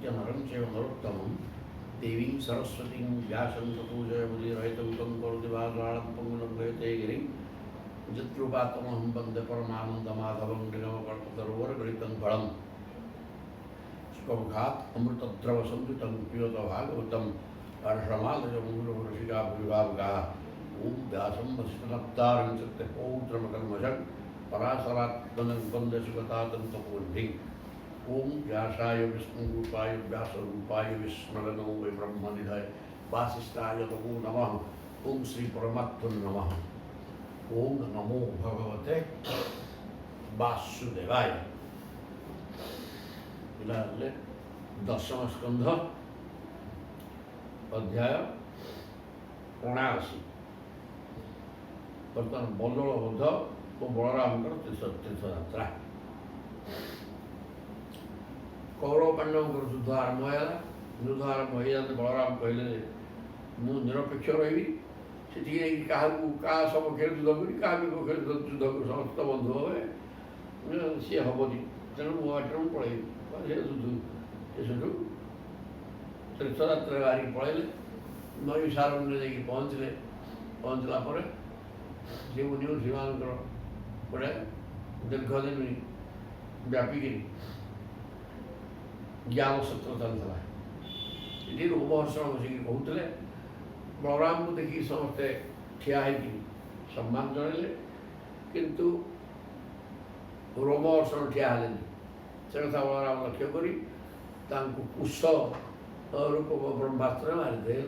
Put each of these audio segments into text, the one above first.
नरं चैव नरोत्तमं देवीं सरस्वतीं व्यासं ततो जयमुदीरहितं तं करोतिवाग्राणं पङ्गुलङ्घयते गिरिं यत्कृपातमहं वन्दे परमानन्दमाधवं निगमकल्पतरोर्गलितं फलम् स्वमुखात् अमृतद्रवसंयुतं पिबत भागवतं हर्षमालयमुरशिकाभिभावगाः ॐ व्यासं वसिष्ठनप्तारं सत्यपौत्रमकल्मषं पराशरात्मनं वन्दे सुगतातन्तपूर्भिः ओम व्यासाय विष्णुरूपाय व्यासरूपाय विष्णुरनो वै ब्रह्मनिधय वासिष्ठाय नमो नमः। ओम श्री परमात्मने नमः। ओम नमो भगवते वासुदेवाय। इलाले दशम स्कंध अध्याय 79 बर्तमान बल्लभबद्ध और बलरामकर तीर्थयात्रा कौरव पांडव युद्ध आरंभ है। युद्ध आरंभ हो जाते बलराम कहले मु निरपेक्ष रही से क्या समक्षे युद्ध करी क्या विपक्ष युद्ध समस्त बंधु हे सी हेनी तेणु मो बाटर पलि तीर्थयात्रा बाहर पलैले नई सारण्य जाकि पहुँचले। पहुँचला से मुनि ऋषि मान गोटे दीर्घ दिन व्यापिकी ज्ञान सत्र चलता ये रोमहर्षण बसिक कहते बलराम को देखिए समस्ते ठिया सम्मान जनइले किंतु रोमहर्षण ठिया से कथा बलराम लक्ष्य करी कुश रूप ब्रह्मास्त्र मारिदे।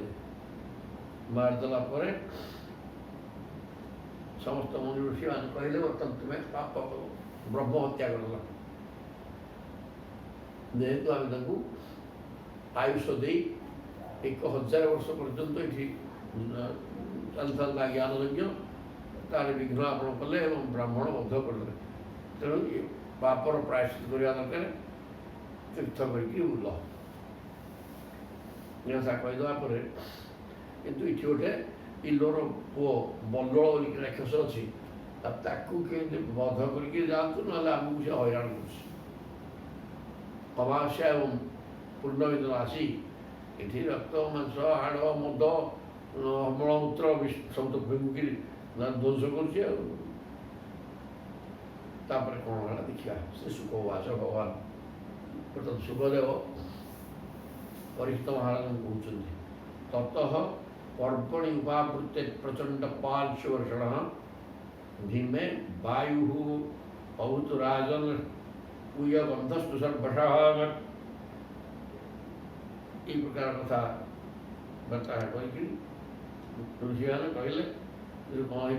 मारिदेला समस्त मुनि ऋषि मान कहले बर्तमान तुम्हें पाप ब्रह्म हत्या कर जेहेतु आम आयुष दे 1000 वर्ष पर्यंत ये चलता ज्ञान यज्ञ तार विघ्न आप कले ब्राह्मण बद्ध करदे। तेणु ये पापर प्रायश्चित करवा दरकार तीर्थ करके बुल कहीदेवा कितु ये गोटे इलोर पुओ बल्लल बोलिक राक्षस अच्छी के बध करके जातु ना आमको से हईराण कर अमावस्या एवं पूर्णमी दिन आसी ये रक्त मांस हाड़ मद मलमूत्र सब तो फिंगुकी ध्वंस कर कौन है देखा श्री सुखवास भगवान बर्तमान सुखदेव परीक्षित महाराज कहते ततः पर्वणि उपावृत्ते प्रचंड पार्श्वर्षण भीमे वायु बहुत राजन पूयबंधस्तु सर्वशः ये प्रकार कथा बता है कही ऋषि मैंने कहले कौन है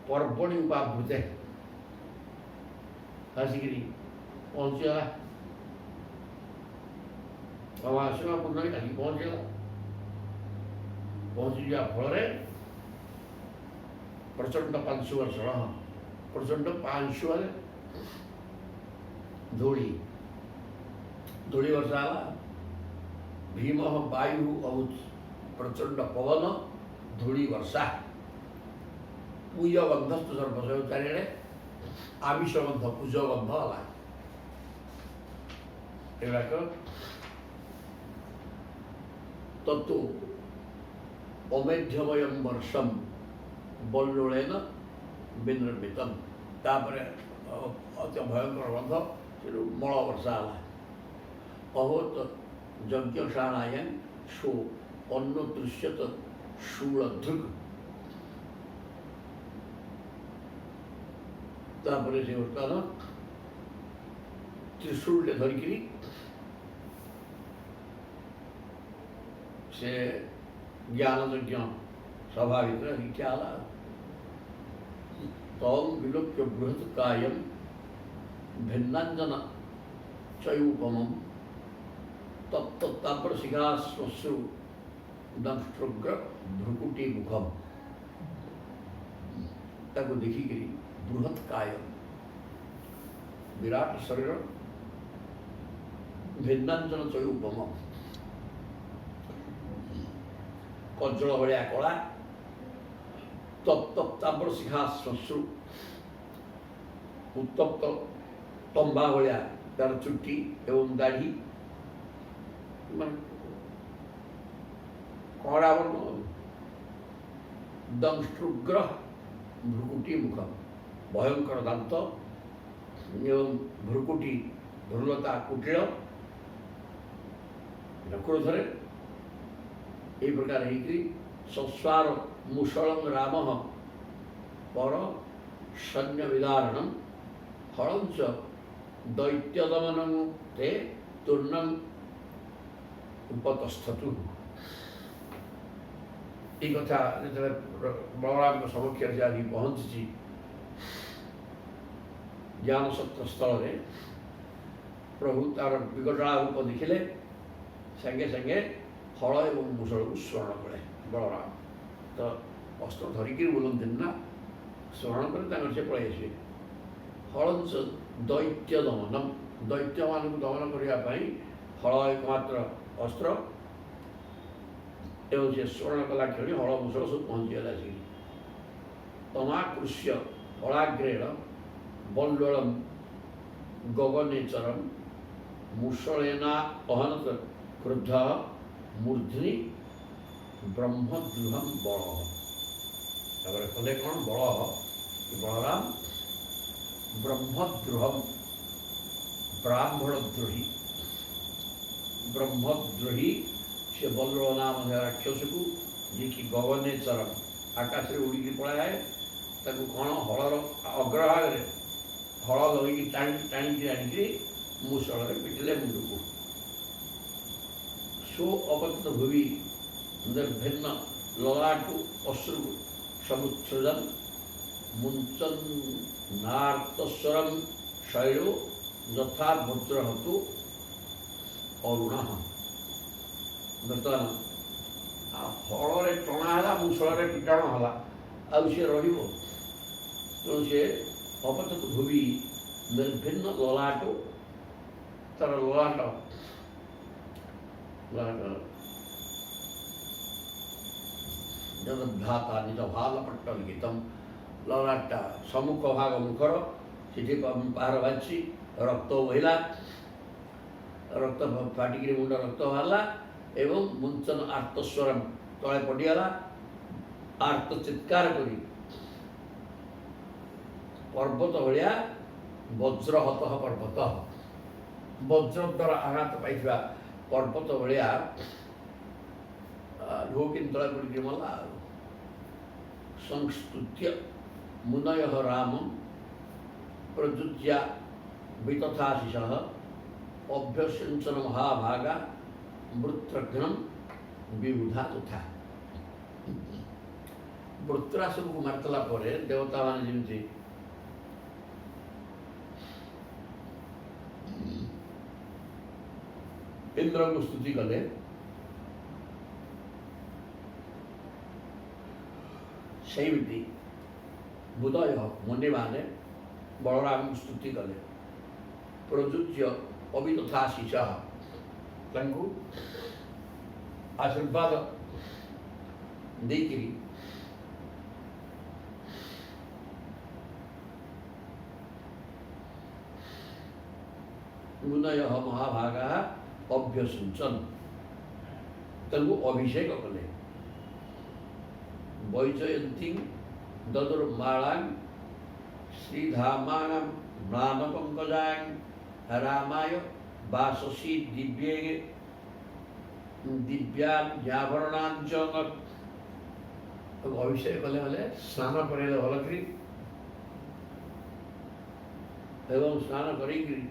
पर्वणि उपावृते आसिक पहुँचीगला अमावस्या पूर्णमी कल पहुँचीगला। पहुँची जा फल प्रचंड पांशुवर्षण प्रचंड पांशु धूली धूली वर्षा भीम वायु अभूत प्रचंड पवन धूली वर्षा पूय गंधस्तु सर्वशय चारिड़े आमिष गंध पूज गंध है तत्तु अमेध्यमय वर्षम बल्लुलेन विनिर्मितम तापर अत्य भयंकर बंध मल वर्षा अहोत यज्ञशाणायां शो अन्न दृश्यत शूलधृग तापर से बर्तमान त्रिशूल धरिकी से ज्ञान यज्ञ सभा भर क्या तम विलोक्य बृहत कायम भिन्नांजन चयूपम तत्पर शिखाश्वश्रु दंष्ट्रुग्र भ्रुकुटी मुखम ताको देखिक बृहत कायम विराट शरीर भिन्नांजन चयूपम कज्जल भाया कला तप्तर शिखा श्मश्रु उत्तप्त तंबा भाया ତାର ଚୁଟି ଏବଂ ଦାଢ଼ି ମାନେ କଅଁଳା ବର୍ଣ୍ଣ, ଦଂଷ୍ଟ୍ରୁଗ୍ର ଭ୍ରୁକୁଟି ମୁଖ, ଭୟଙ୍କର ଦାନ୍ତ ଏବଂ ଭ୍ରୁକୁଟି ଭ୍ରୁଲତା କୁଟିଳ କ୍ରୋଧରେ এই প্রকার ହେଇକି ସଂସ୍ୱାର ମୁଷଳଂ ରାମ ପର ସୈନ୍ୟ ବିଦାରଣ ହଳଞ୍ଚ ଦୈତ୍ୟଦମନଂ ତେ ତୂର୍ଣ୍ଣଂ ଉପତସ୍ଥତୁ। এই କଥା ଯେତେବେଳେ ବଳରାମଙ୍କ ସମକ୍ଷରେ ସେ ଆଜି ପହଞ୍ଚିଛି ଜ୍ଞାନସତ୍ର ସ୍ଥଳରେ, ପ୍ରଭୁ ତାର ବିକଟାଳ ରୂପ ଦେଖିଲେ, ସାଙ୍ଗେ ସାଙ୍ଗେ ହଳ ଏବଂ ମୁଷଳକୁ ସ୍ମରଣ କଲେ। ବଳରାମ ତ ଅସ୍ତ୍ର ଧରିକି ବୁଲନ୍ତିନି ନା, ସ୍ମରଣ କରି ତାଙ୍କର ସେ ପଳେଇ ଆସିବେ। ହଳଞ୍ଚ ଦୈତ୍ୟ ଦମନମ୍, ଦୈତ୍ୟମାନଙ୍କୁ ଦମନ କରିବା ପାଇଁ ହଳ ଏକମାତ୍ର ଅସ୍ତ୍ର, ଏବଂ ସେ ସ୍ମରଣ କଲା କ୍ଷଣି ହଳ ମୁଷଳ ସବୁ ପହଞ୍ଚିଗଲା ଆସିକି। ତମାକୃଷ୍ୟ ହଳାଗ୍ରେଣ ବଲ୍ୱଳମ୍ ଗଗନେଚରମ୍ ମୁଷଳେନା ଅହନତ କ୍ରୁଦ୍ଧ ମୂର୍ଧ୍ନି ବ୍ରହ୍ମଦ୍ରୁହଂ ବଳ। ତାପରେ କଲେ କ'ଣ? ବଳରାମ ବ୍ରହ୍ମଦ୍ରୁହଂ, ବ୍ରାହ୍ମଣଦ୍ରୋହୀ, ବ୍ରହ୍ମଦ୍ରୋହୀ ସେ ବଲ୍ଲଳ ନାମ ରାକ୍ଷସକୁ, ଯିଏକି ଗଗନେଚର ଆକାଶରେ ଉଡ଼ିକି ପଳାଏ, ତାକୁ କ'ଣ ହଳର ଅଗ୍ରଭାଗରେ ହଳ ଲଗେଇକି ଟାଣିକି ଆଣିକି ମୁଷଳରେ ପିଟିଲେ ମୁଣ୍ଡକୁ। ସୋ ଅବତ ଭୂମି ନିର୍ଭିନ୍ନ ଲଲାଟୁ ଅଶ୍ରୁ ସମୁତ୍ସୃଜନ୍ ମୁଞ୍ଚନ୍ନାର୍ତ୍ତସ୍ୱରଂ ଶୈଳୋ ଯଥା ବଜ୍ରହତୁ ଅରୁଣଃ। ବର୍ତ୍ତମାନ ହଳରେ ଟଣା ହେଲା, ମୁଷଳରେ ପିଟାଣ ହେଲା, ଆଉ ସିଏ ରହିବ? ତେଣୁ ସେ ଅପତତ ଭୂମି ନିର୍ଭିନ୍ନ ଲଲାଟ, ତାର ଲଲାଟ ଜଗଦ୍ଧାତା ନିଜ ଭାଲପଟ୍ଟ ଲିଖିତମ୍, ଲଲାଟଟା ସମ୍ମୁଖ ଭାଗ ମୁଖର, ସେଠି ପାହାର ବାଜିଛି, ରକ୍ତ ବହିଲା, ରକ୍ତ ଫାଟିକିରି ମୁଣ୍ଡ ରକ୍ତ ବାହାରିଲା, ଏବଂ ମୁଞ୍ଚନ ଆର୍ତ୍ତସ୍ୱରମ୍ ତଳେ ପଡ଼ିଗଲା, ଆର୍ତ୍ତ ଚିତ୍କାର କରି ପର୍ବତ ଭଳିଆ ବଜ୍ରହତ ପର୍ବତ, ବଜ୍ର ଦ୍ୱାରା ଆଘାତ ପାଇଥିବା ପର୍ବତ ଭଳିଆ ଲୁହକିନି ତଳେ ପଡ଼ିକି ମଲା। ସଂସ୍ତୁତ୍ୟ ମୁନୟ ରାମ ପ୍ରଯୁଜ୍ୟା ବିତଥାଶିଷଃ ଅଭ୍ୟସିଞ୍ଚନ ମହାଭାଗା ବୃତ୍ରଘ୍ନମ୍ ବିବୁଧା ତଥା। ବୃତ୍ରାସୁରକୁ ମାରିଦେଲା ପରେ ଦେବତାମାନେ ଯେମିତି ଇନ୍ଦ୍ରଙ୍କୁ ସ୍ତୁତି କଲେ, ସେଇମିତି ବୁଦୟ ମୁନିମାନେ ବଳରାମଙ୍କୁ ସ୍ତୁତି କଲେ। ପ୍ରଯୁଜ୍ୟ ଅବିତଥାଶିଷଃ, ତାଙ୍କୁ ଆଶୀର୍ବାଦ ଦେଇକିରି ମୁନୟ ମହାଭାଗା ଅଭ୍ୟସିଞ୍ଚନ୍, ତାଙ୍କୁ ଅଭିଷେକ କଲେ। ବୈଜୟନ୍ତୀ ଦଦୁର୍ମାଳାଂ ଶ୍ରୀଧାମାଂ ମ୍ଳାନ ପଙ୍କଜାଂ ରାମାୟ ବାସସୀ ଦିବ୍ୟାଭରଣାଞ୍ଚ। ଅଭିଷେକ କଲେ ହେଲେ ସ୍ନାନ କରେଇଲେ ଭଲ କରି, ଏବଂ ସ୍ନାନ କରେଇକିରି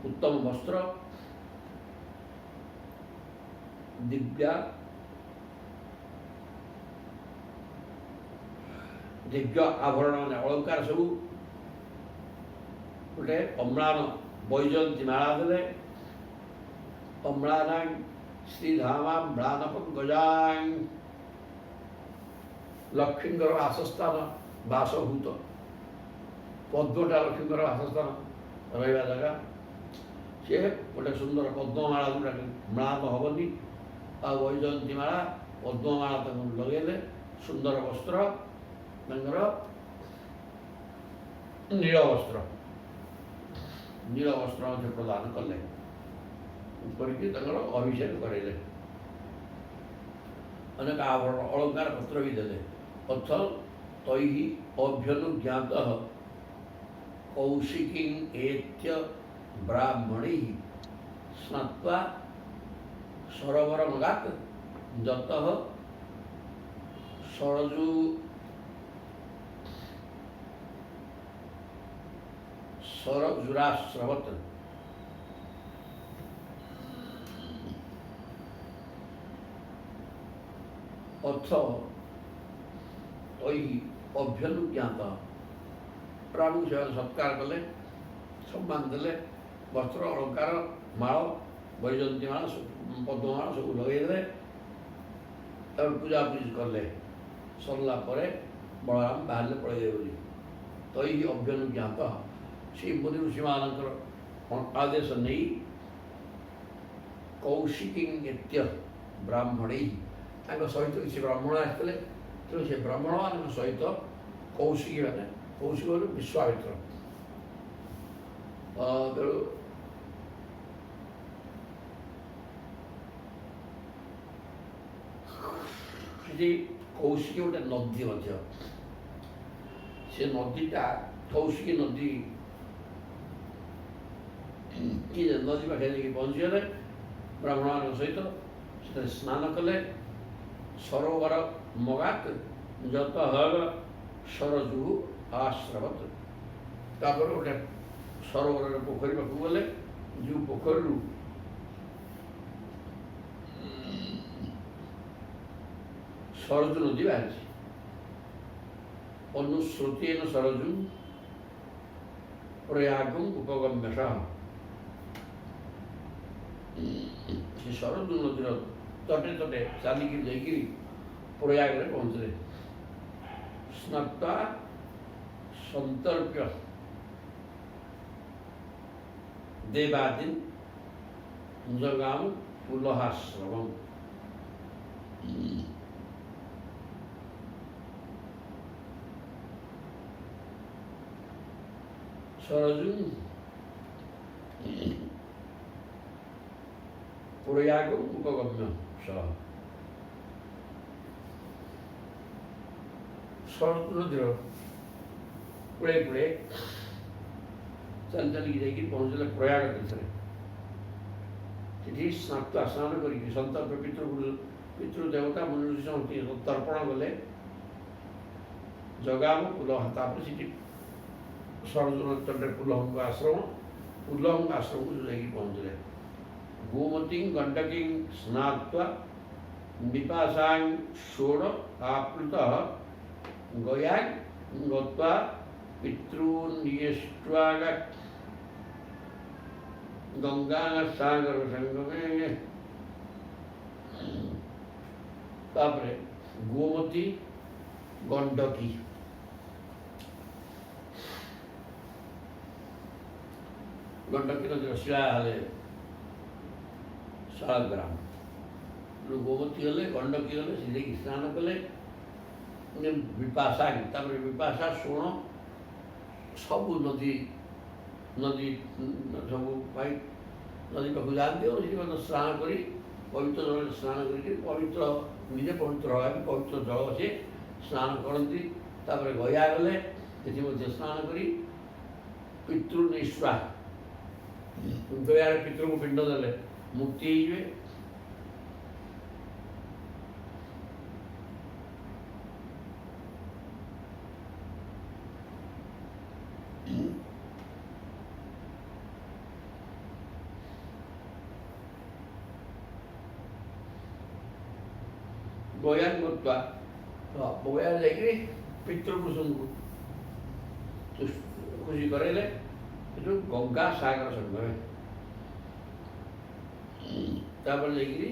ଉତ୍ତମ ବସ୍ତ୍ର, ଦିବ୍ୟ ଆଭରଣ ମାନେ ଅଳଙ୍କାର ସବୁ, ଗୋଟେ ଅମ୍ଳାନ ବୈଜୟନ୍ତୀ ମାଳା ଦେଲେ। ଅମ୍ଳାନାଂ ଶ୍ରୀଧାମା ମ୍ଳାନ ପଙ୍କଜାଂ, ଲକ୍ଷ୍ମୀଙ୍କର ବାସସ୍ଥାନ, ବାସଭୂତ ପଦ୍ମଟା ଲକ୍ଷ୍ମୀଙ୍କର ବାସସ୍ଥାନ, ରହିବା ଜାଗା। ସିଏ ଗୋଟେ ସୁନ୍ଦର ପଦ୍ମମାଳା, ଯୋଉଟା ମ୍ଳାନ ହେବନି, ଆଉ ବୈଜୟନ୍ତୀ ମାଳା ପଦ୍ମମାଳା ତାଙ୍କୁ ଲଗେଇଲେ। ସୁନ୍ଦର ବସ୍ତ୍ର ତାଙ୍କର ନୀଳ ବସ୍ତ୍ର, ନୀଳ ବସ୍ତ୍ର ମଧ୍ୟ ପ୍ରଦାନ କଲେ, କରିକି ତାଙ୍କର ଅଭିଷେକ କରାଇଲେ, ଅନେକ ଆଭରଣ ଅଳଙ୍କାର ପତ୍ର ବି ଦେଲେ। ଅଥ ତୈଃ ଅଭ୍ୟନୁଜ୍ଞାତଃ କୌଶିକୀଂ ଏତ୍ୟ ବ୍ରାହ୍ମଣୈଃ ସ୍ନାତ୍ୱା ସରୋବରମଗାତ୍ ଯତଃ ସରଜୁରାଶ୍ରବତ୍। ଅଥ ତୈଃ ଅଭ୍ୟନୁଜ୍ଞାତଃ, ପ୍ରଭୁଙ୍କୁ ସେମାନେ ସତ୍କାର କଲେ, ସମ୍ମାନ ଦେଲେ, ବସ୍ତ୍ର ଅଳଙ୍କାର ମାଳ ବୈଜୟନ୍ତୀ ମାଳ ପଦ୍ମମାଳ ସବୁ ଲଗେଇଦେଲେ, ତାପରେ ପୂଜାପୂଜି କଲେ। ସରିଲା ପରେ ବଳରାମ ବାହାରିଲେ ପଳେଇବେ ବୋଲି। ତୈଃ ଅଭ୍ୟନୁଜ୍ଞାତଃ, ସେଇ ମୁନି ଋଷିମାନଙ୍କର ଆଦେଶ ନେଇ କୌଶିକୀଂ ଏତ୍ୟ ବ୍ରାହ୍ମଣୈଃ, ତାଙ୍କ ସହିତ କିଛି ବ୍ରାହ୍ମଣ ଆସିଥିଲେ, ତେଣୁ ସେ ବ୍ରାହ୍ମଣମାନଙ୍କ ସହିତ କୌଶିକୀ ମାନେ, କୌଶିକ ମାନେ ବିଶ୍ୱାମିତ୍ର, ତେଣୁ ସେଠି କୌଶିକୀ ଗୋଟେ ନଦୀ ମଧ୍ୟ, ସେ ନଦୀଟା କୌଶିକୀ ନଦୀ, ନଦୀ ପାଖରେ ଯାଇକି ପହଞ୍ଚିଗଲେ ବ୍ରାହ୍ମଣମାନଙ୍କ ସହିତ, ସେଥିରେ ସ୍ନାନ କଲେ। ସରୋବର ମଗାତ୍ ଯତଃ ସରଜୁ ଆଶ୍ରବତ୍, ତାପରେ ଗୋଟେ ସରୋବରରେ ପୋଖରୀ ପାଖକୁ ଗଲେ, ଯେଉଁ ପୋଖରୀରୁ ସରଜୁ ନଦୀ ବାହାରିଛି। ଅନୁଶ୍ରୁତେନ ସରଜୁ ପ୍ରୟାଗଂ ଉପଗମ୍ୟସଃ, ସେ ସରଜୁ ନଦୀର ତଟେ ତଟେ ଚାଲିକି ଯାଇକିରି ପ୍ରୟାଗରେ ପହଞ୍ଚିଲେ। ସ୍ନାତ୍ୱା ସନ୍ତର୍ପ୍ୟ ଦେବାଦିନ୍ ଜଗାମ ପୁଲହାଶ୍ରମମ୍। ସରଜୁ ପ୍ରୟାଗଂ ଉପଗମ୍ୟ ସହ, ସରଜୁ ନଦୀର କୂଳେ କୂଳେ ଚାଲି ଚାଲିକି ଯାଇକି ପହଞ୍ଚିଲେ ପ୍ରୟାଗ ତୀର୍ଥରେ। ସେଠି ସ୍ନାନ କରିକି ସନ୍ତର୍ପ ପିତୃଦେବତା ମନୁଷ୍ୟ ସମସ୍ତେ ତର୍ପଣ କଲେ। ଜଗାମ ପୁଲହ, ତାପରେ ସେଠି ସରଜୁ ନଦୀ ତଟରେ ପୁଲହଙ୍କ ଆଶ୍ରମ, ପୁଲହଙ୍କ ଆଶ୍ରମକୁ ଯାଇକି ପହଞ୍ଚିଲେ। ଗୋମତୀଂ ଗଣ୍ଡକୀଂ ସ୍ନାତ୍ୱା ବିପାଶାଂ ଷୋଡ଼ ଆପ୍ଲୁତଃ ଗୟାଂ ଗତ୍ୱା ପିତॄନ୍ୟେଷ୍ଟ୍ୱାଗାତ୍ ଗଙ୍ଗା ସାଗର ସଙ୍ଗମେ। ତାପରେ ଗୋମତୀ, ଗଣ୍ଡକୀ, ଗଣ୍ଡକୀ ନଦୀର ଶିଳା ହେଲେ ଶାଳଗ୍ରାମ, ଗୋମତୀ ଗଲେ, ଗଣ୍ଡକୀ ଗଲେ, ସେ ଯାଇକି ସ୍ନାନ କଲେ। ବିପାଶା, ତାପରେ ବିପାଶା, ଶୋଣ, ସବୁ ନଦୀ ସବୁ ପାଇ ନଦୀ ପାଖକୁ ଯାଆନ୍ତି ଆଉ ସେଠି ମଧ୍ୟ ସ୍ନାନ କରି ପବିତ୍ର ଜଳରେ ସ୍ନାନ କରିକି ପବିତ୍ର, ନିଜେ ପବିତ୍ର ହେବା ବି ପବିତ୍ର ଜଳ ସେ ସ୍ନାନ କରନ୍ତି। ତାପରେ ଗୟା ଗଲେ, ସେଠି ମଧ୍ୟ ସ୍ନାନ କରି ପିତୃନିଷ୍ଠା, ଗୟାରେ ପିତୃଙ୍କୁ ପିଣ୍ଡ ଦେଲେ ମୁକ୍ତି ହେଇଯିବେ। ଗୟା ଗତ୍ୱା, ଗୟା ଯାଇକିରି ପିତୃପୁରୁଷଙ୍କୁ ଖୁସି କରାଇଲେ। ସେଠୁ ଗଙ୍ଗା ସାଗର ସଙ୍ଗମେ, ତାପରେ ଯାଇକିରି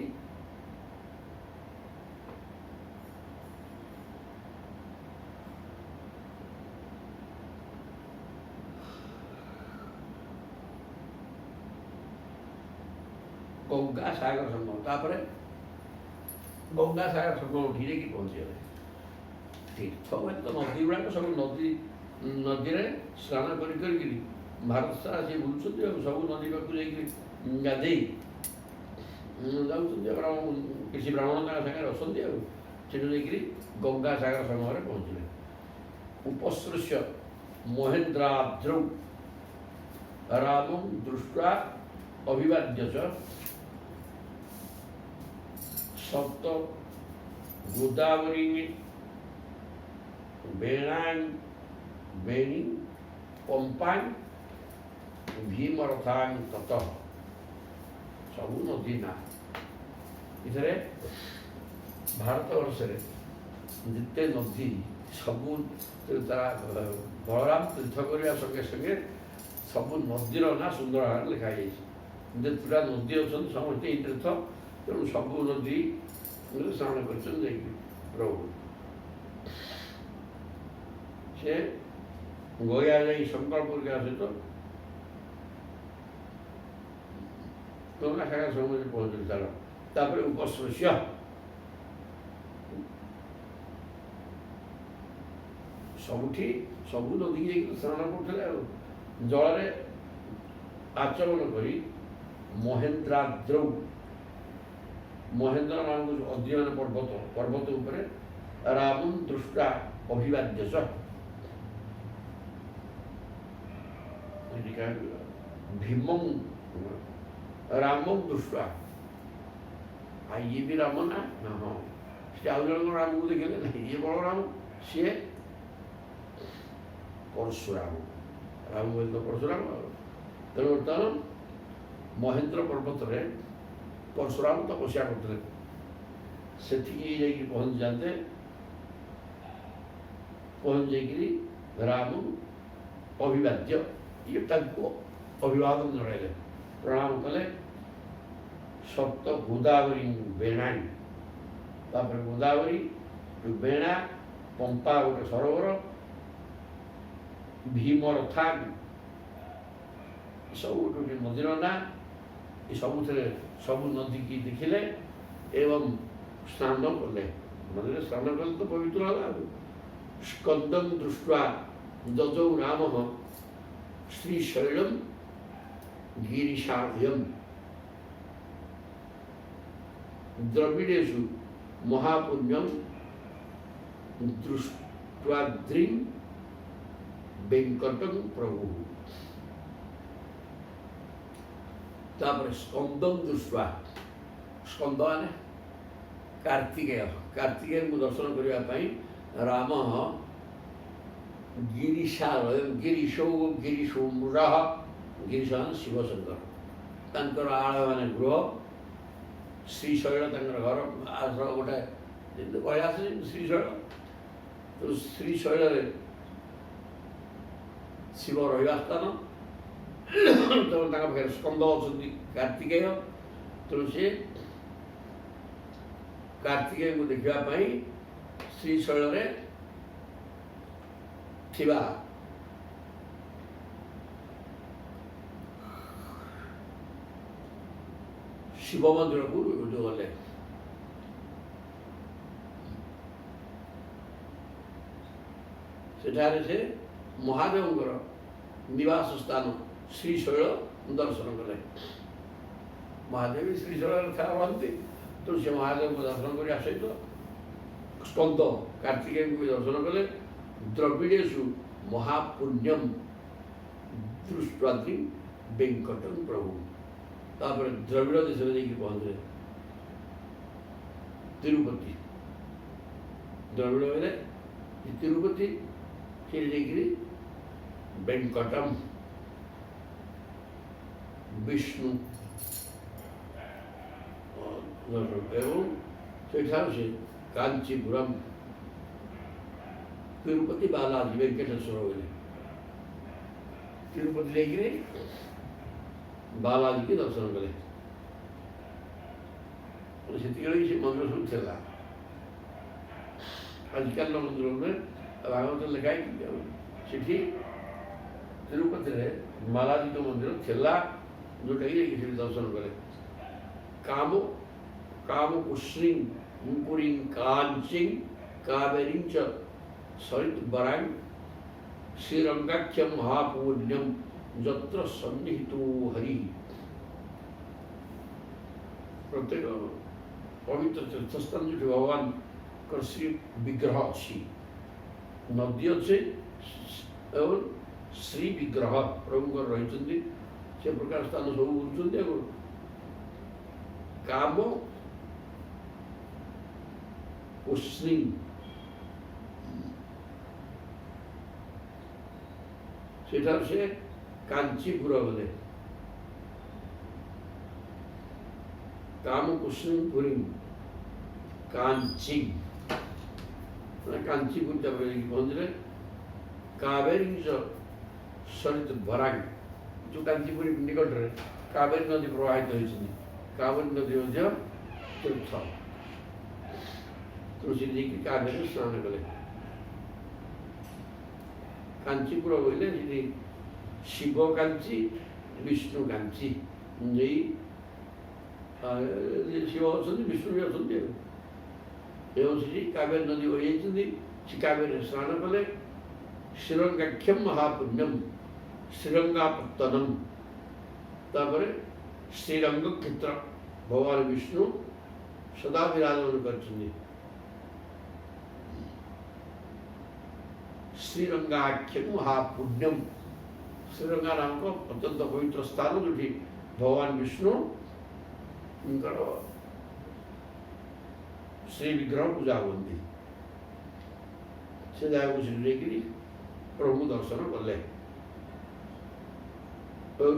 ଗଙ୍ଗା ସାଗର ସଙ୍ଗମ, ତାପରେ ଗଙ୍ଗା ସାଗର ସଙ୍ଗମ ଉଠିକି ପହଞ୍ଚିଗଲେ। ତୀର୍ଥ ମାନେ ତ ନଦୀ ଗୁଡ଼ାକ ସବୁ ନଦୀରେ ସ୍ନାନ କରିକିରି ଭାରତ ସାରା ସେ ବୁଲୁଛନ୍ତି ଆଉ ସବୁ ନଦୀ ପାଖକୁ ଯାଇକି ଗାଧେଇ ଯାଉଛନ୍ତି। କିଛି ବ୍ରାହ୍ମଣ ତାଙ୍କ ସାଙ୍ଗରେ ଅଛନ୍ତି ଆଉ ସେଠୁ ଯାଇକରି ଗଙ୍ଗାସାଗର ସମୟରେ ପହଞ୍ଚିଲେ। ଉପସୃଶ୍ୟ ମହେନ୍ଦ୍ରାଦ୍ରୌ ରାମଂ ଦୃଷ୍ଟ୍ୱା ଅଭିବାଦ୍ୟ च सप्त गोदावरी बेणां बेणी पंपां भीमरथां ततः सबु नदी ना इधर भारतवर्ष जिते नदी सबू बलराम तीर्थ करने संगे संगे सबू नदीर ना सुंदर भाव लिखाई जेतुटा नदी अच्छा समस्त ही तीर्थ तेणु सबू नदी स्नान कर प्रभु से गया जा संकल्प सहित गंगासागर समय पहुँचल तापर उपसृश्य सबुठी सबू नदी जाइए स्नान करते जल आचरण कर महेन्द्राद्रौ महेन्द्र नाम अध्ययन पर्वत पर्वत उपरे रामं दृष्टा अभिवाद्य च भीमं रामं दृष्टा ये भी राम ना हाँ से आउ जन राम को देखिए ना ये बलराम सी परशुराम राम तो परशुराम तेणु बर्तमान महेन्द्र पर्वत परशुराम तपस्या करते से पहुँच जाते पहुँच जाकि राम अभिवाद्य ये अभिवादन जन प्रणाम कले सप्त गोदावरी बेणा गोदावरी बेणा पंपा गोटे सरोवर भीमरथा सब नदीर ना ये सबुथे सबू नदी की देखिले एवं स्नान कले नदी स्नान कले तो पवित्र है। स्कंदं दृष्ट्वा ददौ रामः श्रीशैलं गिरिशार्ध्यं द्रविडेषु महापुण्यं दृष्ट्वाद्रिं वेंकटं प्रभु तापर स्कंदं दृष्ट्वा स्कंद माने कार्तिकेय कार्तिकेय को दर्शन करने राम गिरीशार गिरीशो गिरीशोमृह गिरीश शिवशंकर तंकर आड़ माने गृह श्रीशैल तंकर घर आस गोटे कैलाश श्रीशैल तो श्रीशैल शिव रहा स्थान तेणु पाखे स्कंद अच्छा कार्तिकेय तेणु सी कार्तिकेय को देखापी श्रीशैल थिबा शिव मंदिर को जो गले से महादेव निवास स्थान श्रीशैल दर्शन कले महादेव श्रीशैल रही तो सी महादेव को दर्शन करने सहित स्कंद कार्तिकेय को दर्शन कले द्रविडेषु महापुण्यम दृष्ट्वाद्रि वेंकटं प्रभु तापर द्रविड़ देश में पहुंचे तिरुपति द्रविड़ में तिरुपति फिर वेंकटम विष्णु एवं से कांचीपुरम तिरुपति बालाजी वेंकटेश्वर बोले तिरुपति लेकिन बालाजी के दर्शन कले से मंदिर सब चला आजकल मंदिर में भागवत लिखाई से तिरुपति बालाजी के मंदिर चला जोटा दर्शन कले काम काम कुश्री मुकुरी कांची कावेरी सरित बरांग श्रीरंगाख्यम महापुण्यम जत्र सन्निहितो हरि। प्रत्येक पवित्र तीर्थस्थान जो भगवान श्री विग्रह अच्छी नदी अच्छे और श्री विग्रह प्रभु रही से प्रकार स्थान सब बुलूँ। काम उष्णी से कांचीपुर गले काम कुष्णपुरी कांची कांचीपुर पहुँचले कावेरी सरित बराग जो कांचीपुरी निकट में कावेरी नदी प्रवाहित होती कावेरी नदी तीर्थ तुलसी जी की कावेरी स्नान कले कांचीपुर बोले शिव कांची विष्णु कांची शिव अच्छा विष्णु भी अच्छा एवं से कावेरी नदी वही कावेरी स्नान कले श्रीरंगाख्यम महापुण्यम श्रीरंगापत्तनम तापर श्रीरंग क्षेत्र भगवान विष्णु सदा विराजमान कर श्रीरंगाख्यम महापुण्यम श्रीरंगा नाम को अत्यंत पवित्र स्थान जो भगवान विष्णु श्री विग्रह पूजा होती से जगह श्री प्रभु दर्शन कले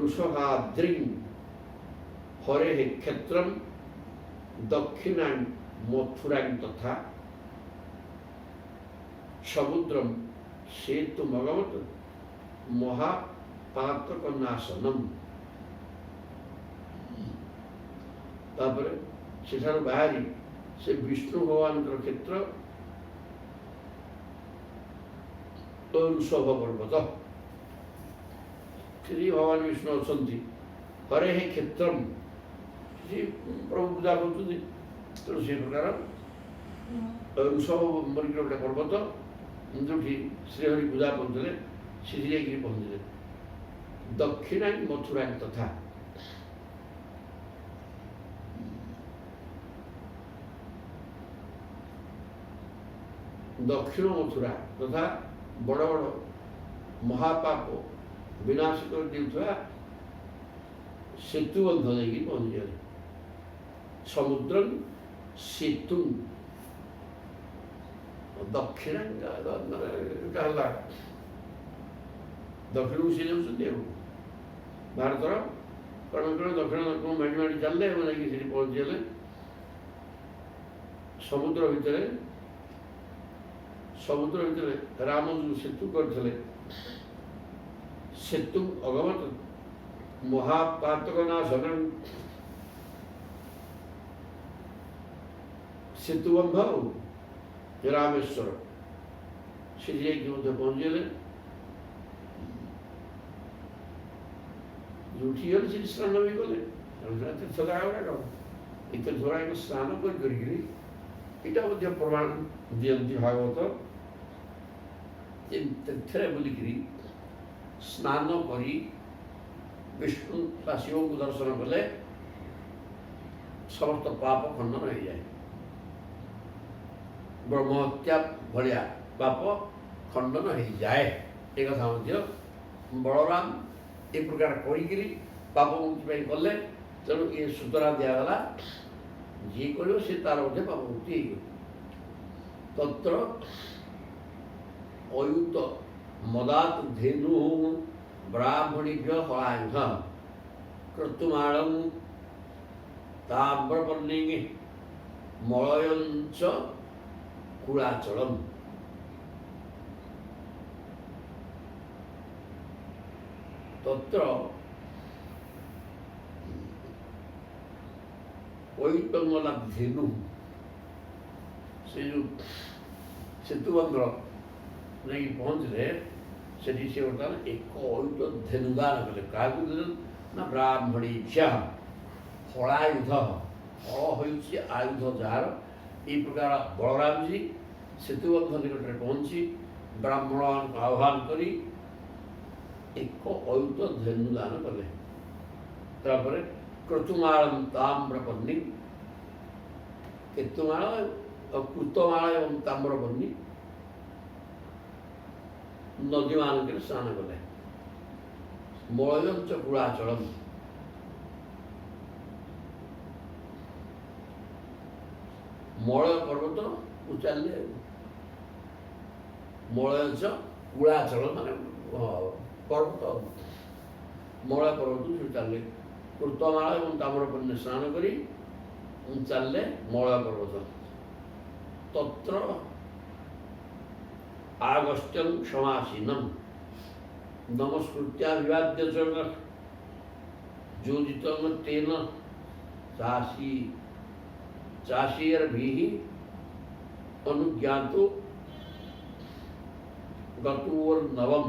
ऋषभाद्री हरे क्षेत्र दक्षिणा मथुरा तथा समुद्रम सेतु भगवत महापातकनाशनम तापर सेठार बाहरी से विष्णु भगवान क्षेत्र ऋषभ पर्वत श्री भगवान विष्णु अच्छा हरे क्षेत्र प्रभु पूजा कर से प्रकार ऋषभ गोटे पर्वत जो श्रीहरि पूजा करते सीधे पहुँचले दक्षिणा मथुरा तथा दक्षिण मथुरा तथा बड़ बड़ महापाप विनाश कर देउथवा सेतुबंध देकी पहुँच गए समुद्र सेतु दक्षिण दक्षिण से जाऊँ भारत कण कण दक्षिण दक्षिण माड़ी माड़ी चलले पहुँच गए समुद्र भितर राम जो सेतु करते सेतु अगमत महापातकनाशनम सेतुबंध रामेश्वर सीधे पहुँच गए जुटी गले से स्नान भी गले तीर्थ जगह तीर्थ जगह स्नान कर प्रमाण दियंती भागवत तीर्थ बुलिक स्नान करी विष्णु शिव को दर्शन कले समस्त पाप खंडन हो जाए ब्रह्महत्या भाया पाप खंडन हो जाए एक कथा बलराम ए प्रकार करी पाप मुक्ति कले तेणु ये सूचना दिगला जी कर सी तार पाप मुक्ति तत्र अयुत मदात धेनु ब्राह्मणीभ्य हलायुध क्रतुमाणम ताम्रपर्णिंग मलयंच कुलाचलम तत्र वैतमला धेनु से जो सेतुबंध नहीं पहुँचले से बर्तमान एक अयुत धेनुदान कले क्या ना ब्राह्मणी हलायुध हल आयुध जार ये प्रकार बलराम जी सेतुबंध निकट में पहुँची ब्राह्मण आह्वान करी ଏକ ଅୟୁତ ଧେନୁ ଦାନ କଲେ। ତାପରେ କ୍ରତୁମାଳଂ ତାମ୍ରପର୍ଣ୍ଣି, କେତୁମାଳ ଆଉ କୃତମାଳ ଏବଂ ତାମ୍ରପର୍ଣ୍ଣି ନଦୀମାନଙ୍କରେ ସ୍ନାନ କଲେ। ମଳୟଞ୍ଚ କୁଳାଚଳମ୍, ମଳୟ ପର୍ବତକୁ ଚାଲିଲେ। ମଳୟଞ୍ଚ କୁଳାଚଳ ମାନେ ପର୍ବତ, ମଳୟ ପର୍ବତକୁ ଚାଲିଲେ। କୃତମାଳ ଏବଂ ତାମ୍ରପର୍ଣ୍ଣି ସ୍ନାନ କରି ଚାଲିଲେ ମଳୟ ପର୍ବତ। ତତ୍ର ଆଗସ୍ତ୍ୟଂ ସମାସୀନଂ ନମସ୍କୃତ୍ୟାଭିବାଦ୍ୟ च योजितं तेन चाषीर्भिः अनुज्ञातो गतोर्नवं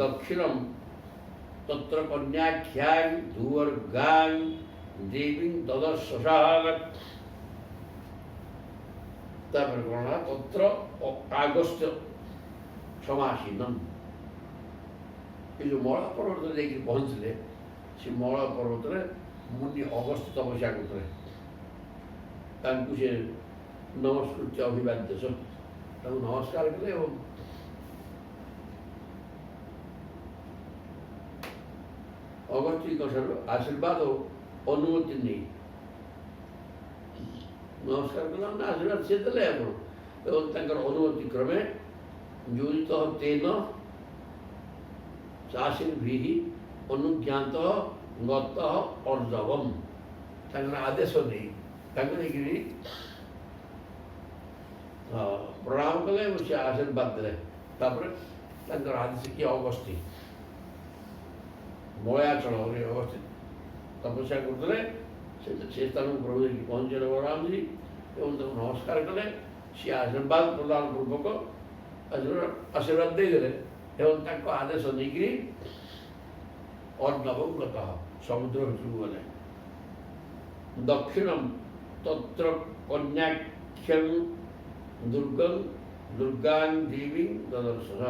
दक्षिणं तत्र कन्याख्यां धूवर्गां देवीं ददर्शसाः। तत्र आगस्त्य समासीनम, ये जो मौला पर्वत जाकर पहुँचले, से मौला पर्वत मुनि अगस्त तपस्या करते से नमस्कृत्य अभिवाद्य नमस्कार कले। अगस्त्य आशीर्वाद और अनुमति नहीं, नमस्कार कला आशीर्वाद से देले अनुमति क्रमे योजित तेन चाषीर्भिः अनुज्ञात गत अर्जवम, आदेश नहीं प्रणाम कले, से आशीर्वाद देले। आदेश किए अगस्त्य मलयाचल अवस्थित तपस्या करते से स्थान प्रभु पहुँचे बलराम जी एवं नमस्कार कले। सी आशीर्वाद प्रदान पूर्वक आशीर्वाद देदेले एवं आदेश नहीं अर्णव गतः समुद्र भितर गले। दक्षिणम तत्र कन्याख्यं दुर्गां देवीं ददर्शः।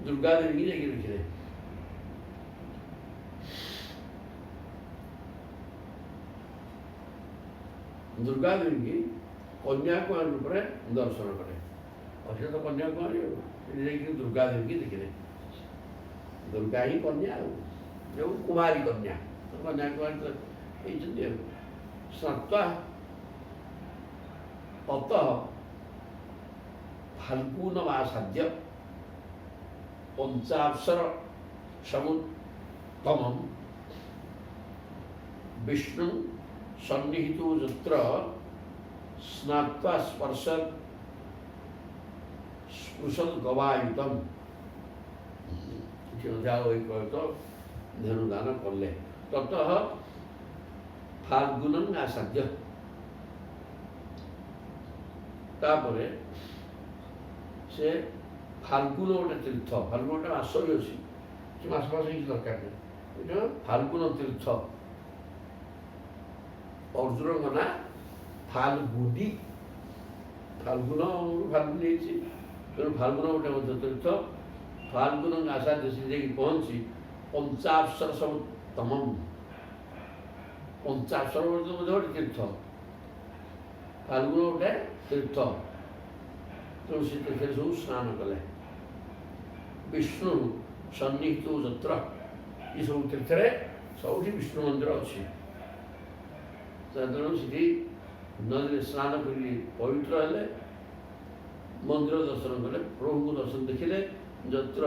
दुर्गा देवी की जगह लिखे दुर्गा देवी की कन्याकुमारी रूप दर्शन करे। और तो कन्याकुमारी दुर्गा देवी की देखिए, दुर्गा ही कन्या जो कुमारी कन्या, तो कन्याकुमारी तो ये स्नात्वा ततः फाल्गुनमासाद्य पंचाक्षर समुत्तमं विष्णु सन्निहितो यत्र स्नात्वा स्पृशद गवायुतम धनुदान कले। ततः फाल्गुनम आसाद्य, तापरे से फाल्गुन गोटे तीर्थ, फाल्गुन गोटे मास भी अच्छी, से मास कि दरकार नहीं, फाल्गुन तीर्थ अर्जुन ना फाल्गुनी, फाल्गुन फाल्गुनी तेणु फाल्गुन गोटे तीर्थ। फाल्गुन आसाद्य से पहुँची पंचाक्षर समुत्तम, पंचाक्षर गोटे तीर्थ, फाल्गुन गोटे तीर्थ, तेणु से सब स्नान कले। विष्णु सन्निहित यत्र, ये सब तीर्थ सब विष्णु मंदिर अच्छी, तेणु से नदी स्नान कर पवित्र हेले, मंदिर दर्शन कले, प्रभु को दर्शन देखिले। यत्र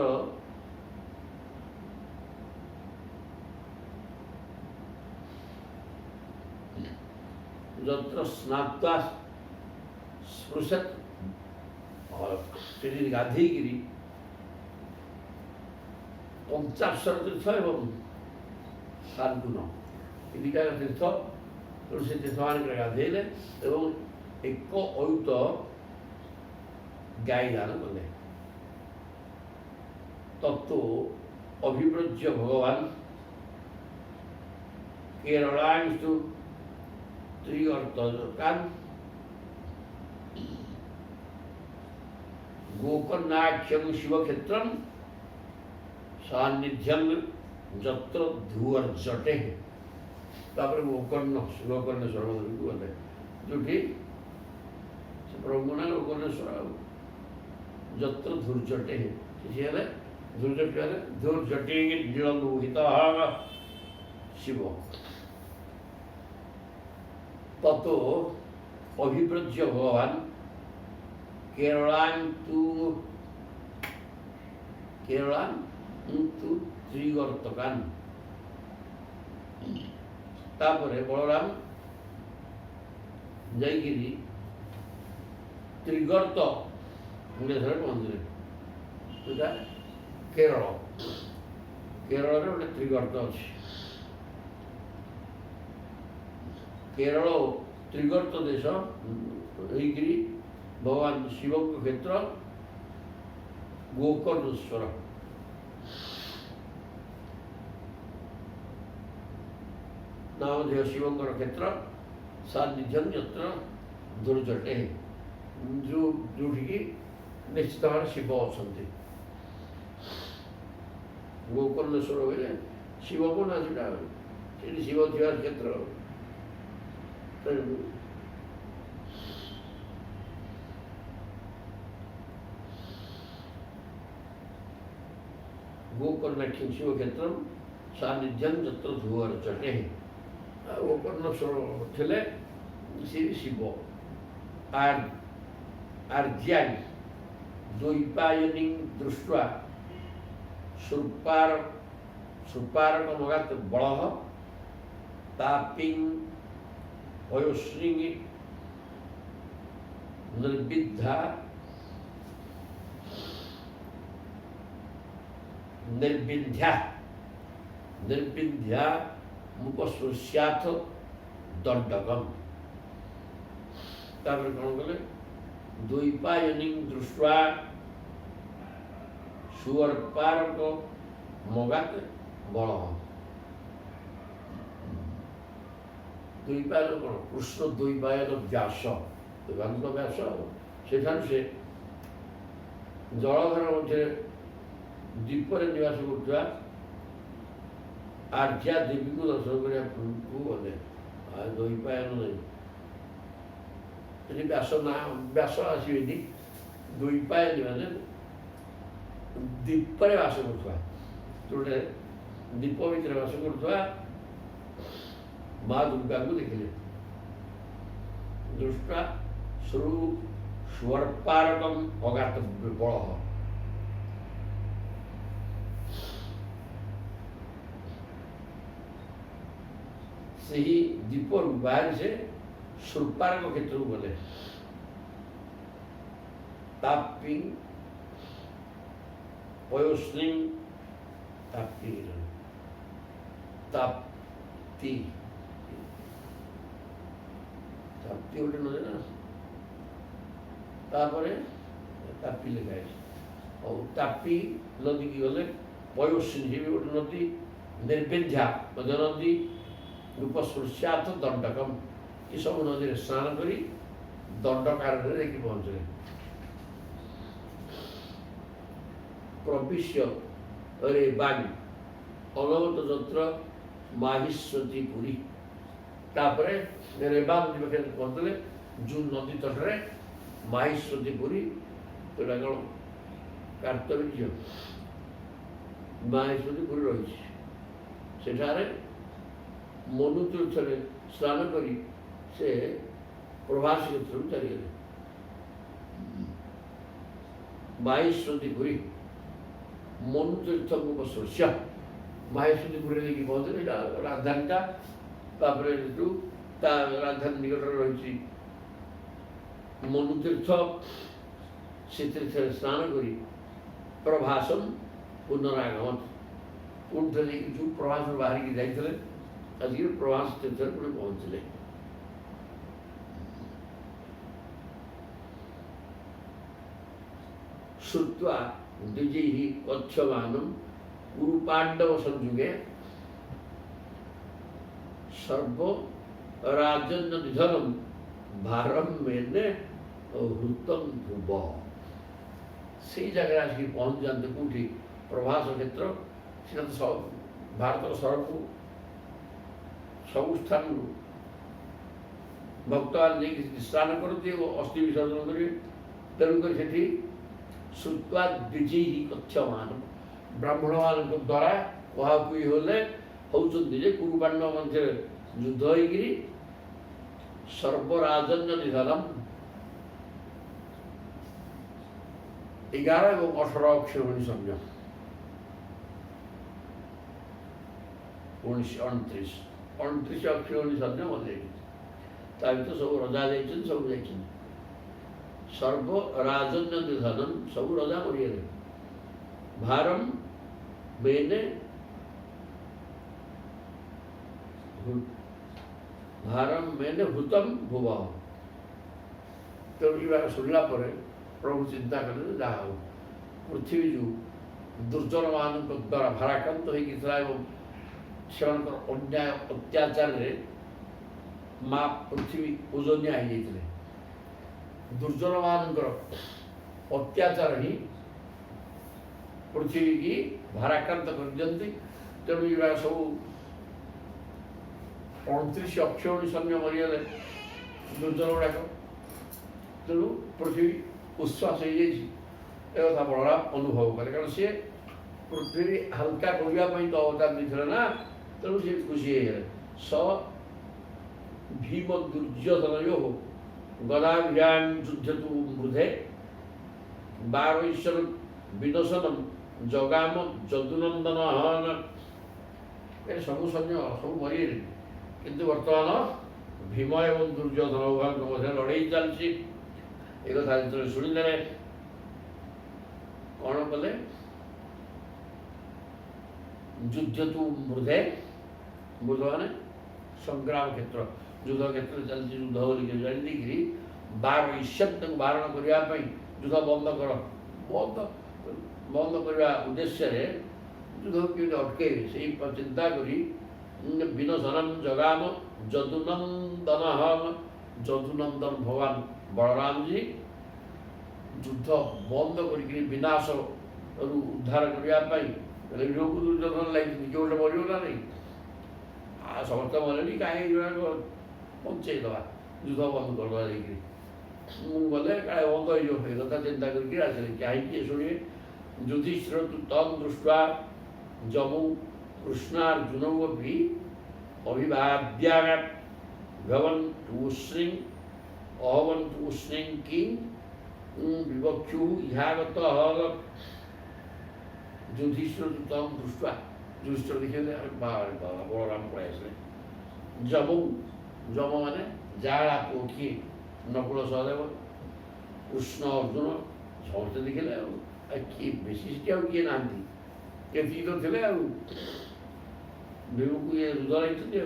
यत्र स्नात्वा स्पृशत, और गाधेगिरी पंचाक्षर तीर्थ एवं फाल्गुन इदिका तीर्थ, तो से तीर्थ मान गाधेले एवं एक अयुत गाय दान कले। तत्तो अभिव्रज्य भगवान केरलांस्तु त्रिगर्तकान् गोकर्णाख्यं शिवक्षेत्रं सान्निध्यं यत्र धूर्जटे तापर गोकर्ण शिवकर्णेश्वर मंदिर को गले जोठी से प्रभु ना गोकर्णेश्वर यत्र धूर्जटे किसी है धूर्जटे है धूर्जटे जलोहिता शिव ततो अभिव्रज्य भगवान केरलांतु त्रिगर्तकान् तापरे बलराम जाइकिरी त्रिगर्त देशरे पहुँचले सेटा केरल केरल रे गोटे त्रिगर्त अछि केरल त्रिगर्त देश होइकिरी भगवान शिव क्षेत्र गोकर्णेश्वर नामधेय शिवंकर क्षेत्र सान्निध्यम यत्र दुर्जटे जो जोठी निश्चित भाव शिव अच्छा गोकर्णेश्वर बोले शिव को ना से शिव थी क्षेत्र गोकर्णाख्यं शिव क्षेत्र सान्निध्यम यत्र धूर्जटे गोकर्णेश्वर थे श्री शिव आर्ज्यान द्वैपायनी दृष्ट्वा सुपारकमगात् बलः तापिं वयोश्रींगी निर्विंध्या मुखस्पृश्याथ दंडकम तापर कौन कले द्वैपायनी दृष्ट्वा सुअर्पारक मगात बल द्वैपायन कौन कृष्ण द्वैपायन व्यास वेदांत व्यास से जलधर मध्य दीपर निवास कर आर्या देवी को दर्शन करने गले द्वैपायन नहीं व्यास ना व्यास आसवे द्वैपायन मैंने दीपर बास कर दीप भर बास कर माँ दुर्गा को देखिले दृष्टा स्वर्पारकम अगात बल से ही दीपर बाहर से स्वर्पारक क्षेत्र को गले तापी वयोश्री ताप्ती ताप्ती ताप्ती गोटे नदी ना तापरे ताप्ती लिखाई और ताप्ती नदी की गले वयोश्री भी गोटे नदी निर्विंध्या नदी रूपस्पृश्याथ दंडकम ये सब नदी स्नान करी दंडकार पहुंचले प्रविश्य अरे बाग अनवत जत्र माहिष्वती पुरी तापरे रेबाग पाखे पहुंचले जो नदी तटरे माहिष्वती पुरी तो कौन कार्तवीर्य माहेश्वरी पुरी रही सेठारे मनुतीर्थ स्नान करी से प्रभास क्षेत्र में चली गए माहेश्वरी पुरी मनुतीर्थ को बस माहेश्वरी पुरी लेकिन पहुंचे राजधानी राजधानी निकट रही मनुतीर्थ से स्नान करी प्रभासम पुनरागमन पुण्य जो प्रभास बाहर की जाते आज प्रवास तीर्थ पुणे पहुंचले श्रुत्वा द्विजैः कथ्यमानं कुरुपाण्डव संयुगे सर्व राजन्य निधनम भारम मेने हृतम ध्रुव से जगह आसिक पहुँच जाते कौटी प्रभास क्षेत्र से तो भारत सरकू सब स्थान भक्तवान नहीं स्नान करते अस्थि विसर्जन करेंगे तेणुक से श्रुवा द्विजी कथ्यमान ब्राह्मण मान द्वारा वहाँ होते कुरुपांडव मध्य युद्ध होगी सर्वराजन्य निधनम 11 এবং 18 অক্ষৌহিণী সৈন্য 29 অক্ষৌহিণী সৈন্য মধ্যে ତା ଭିତରେ ସବୁ ରଜା ଯାଇଛନ୍ତି ସବୁ ଯାଇଛନ୍ତି ସର୍ବ ରାଜନ୍ୟ ନିଧନମ୍ ସବୁ ରଜା ମରିଗଲେ ଭାରମ ବେନେ ଭୂତମ୍ ଭୁବ ତେଣୁ ଏ ଶୁଣିଲା ପରେ प्रभु चिंता करें जहाँ हो पृथ्वी जो दुर्जन मान द्वारा भाराक्रांत होता से अन्याय अत्याचार माँ पृथ्वी ओजनिया हो जाते दुर्जन मान अत्याचार ही पृथ्वी की भाराक्रांत कर दिखती तेणु ये सब 29 अक्षौहिणी सैन्य मरीगले दुर्जन गुड़ाक तेणु पृथ्वी उच्छ्वास हो जाता बलराम अनुभव कले कारण सी पृथ्वी हल्का करने तो अवतार नहीं ना तेणु सी खुशी हो स भीम दुर्योधन यो गदाभ्यां युध्यतु मृधे 12 ईश्वर विनशनम जगाम जदुनंदन हन ये सब सैन्य सब मरीगले किंतु वर्तमान भीम एवं दुर्योधन उभयों मध्य लड़ाई चलती एक कथा जो शुणिदे कौन कले युद्ध तु मृधे मृध माने संग्राम क्षेत्र युद्ध क्षेत्र चलती युद्ध बोल जानी 12 ईश्वर बारण करने युद्ध बंद कर बंद करने उद्देश्य युद्ध कि अटके से चिंता करी विनशनम जगाम जदुनंदन जदुनंदन भगवान बलराम जी युद्ध बंद कर विनाश उद्धार करने दुर्योधन लगे किए गोटे मरगला नहीं समस्त मरे कहीं पंचईदवा युद्ध बंद करवा गले क्या बंद हो कथा चिंता करके कहीं शुणे युधिष्ठिर तु तम दृष्टा जमु कृष्णार्जुनौ अपि अभिभाव्या भवन्तु श्रीं अहवन्तु श्रीं किं विवक्षु इहागतः युधिष्ठिर तु तम दृष्टा युधिष्ठिर देखे बलराम पड़े जमु जम माने जाड़ा पोखी नकुल सहदेव कृष्ण अर्जुन समस्त देखिले किए बेसी किए ना केती तो थे भीम को ये रुद्र रही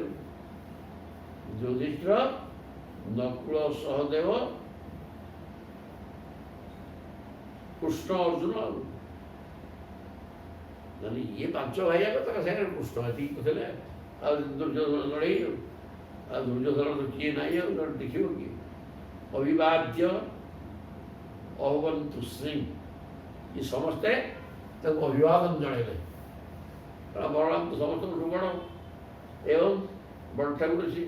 युधिष्ठिर नकुल सहदेव कृष्ण अर्जुन ये पांच भाई कृष्ण ठीक थे दुर्योधन लड़े दुर्योधन तो किए ना देख कि अभिवाद्य अहवन्तु श्री ये समस्ते अभिवादन जड़े बलराम तो समस्त बड़ एवं बड़ ठाकुर सी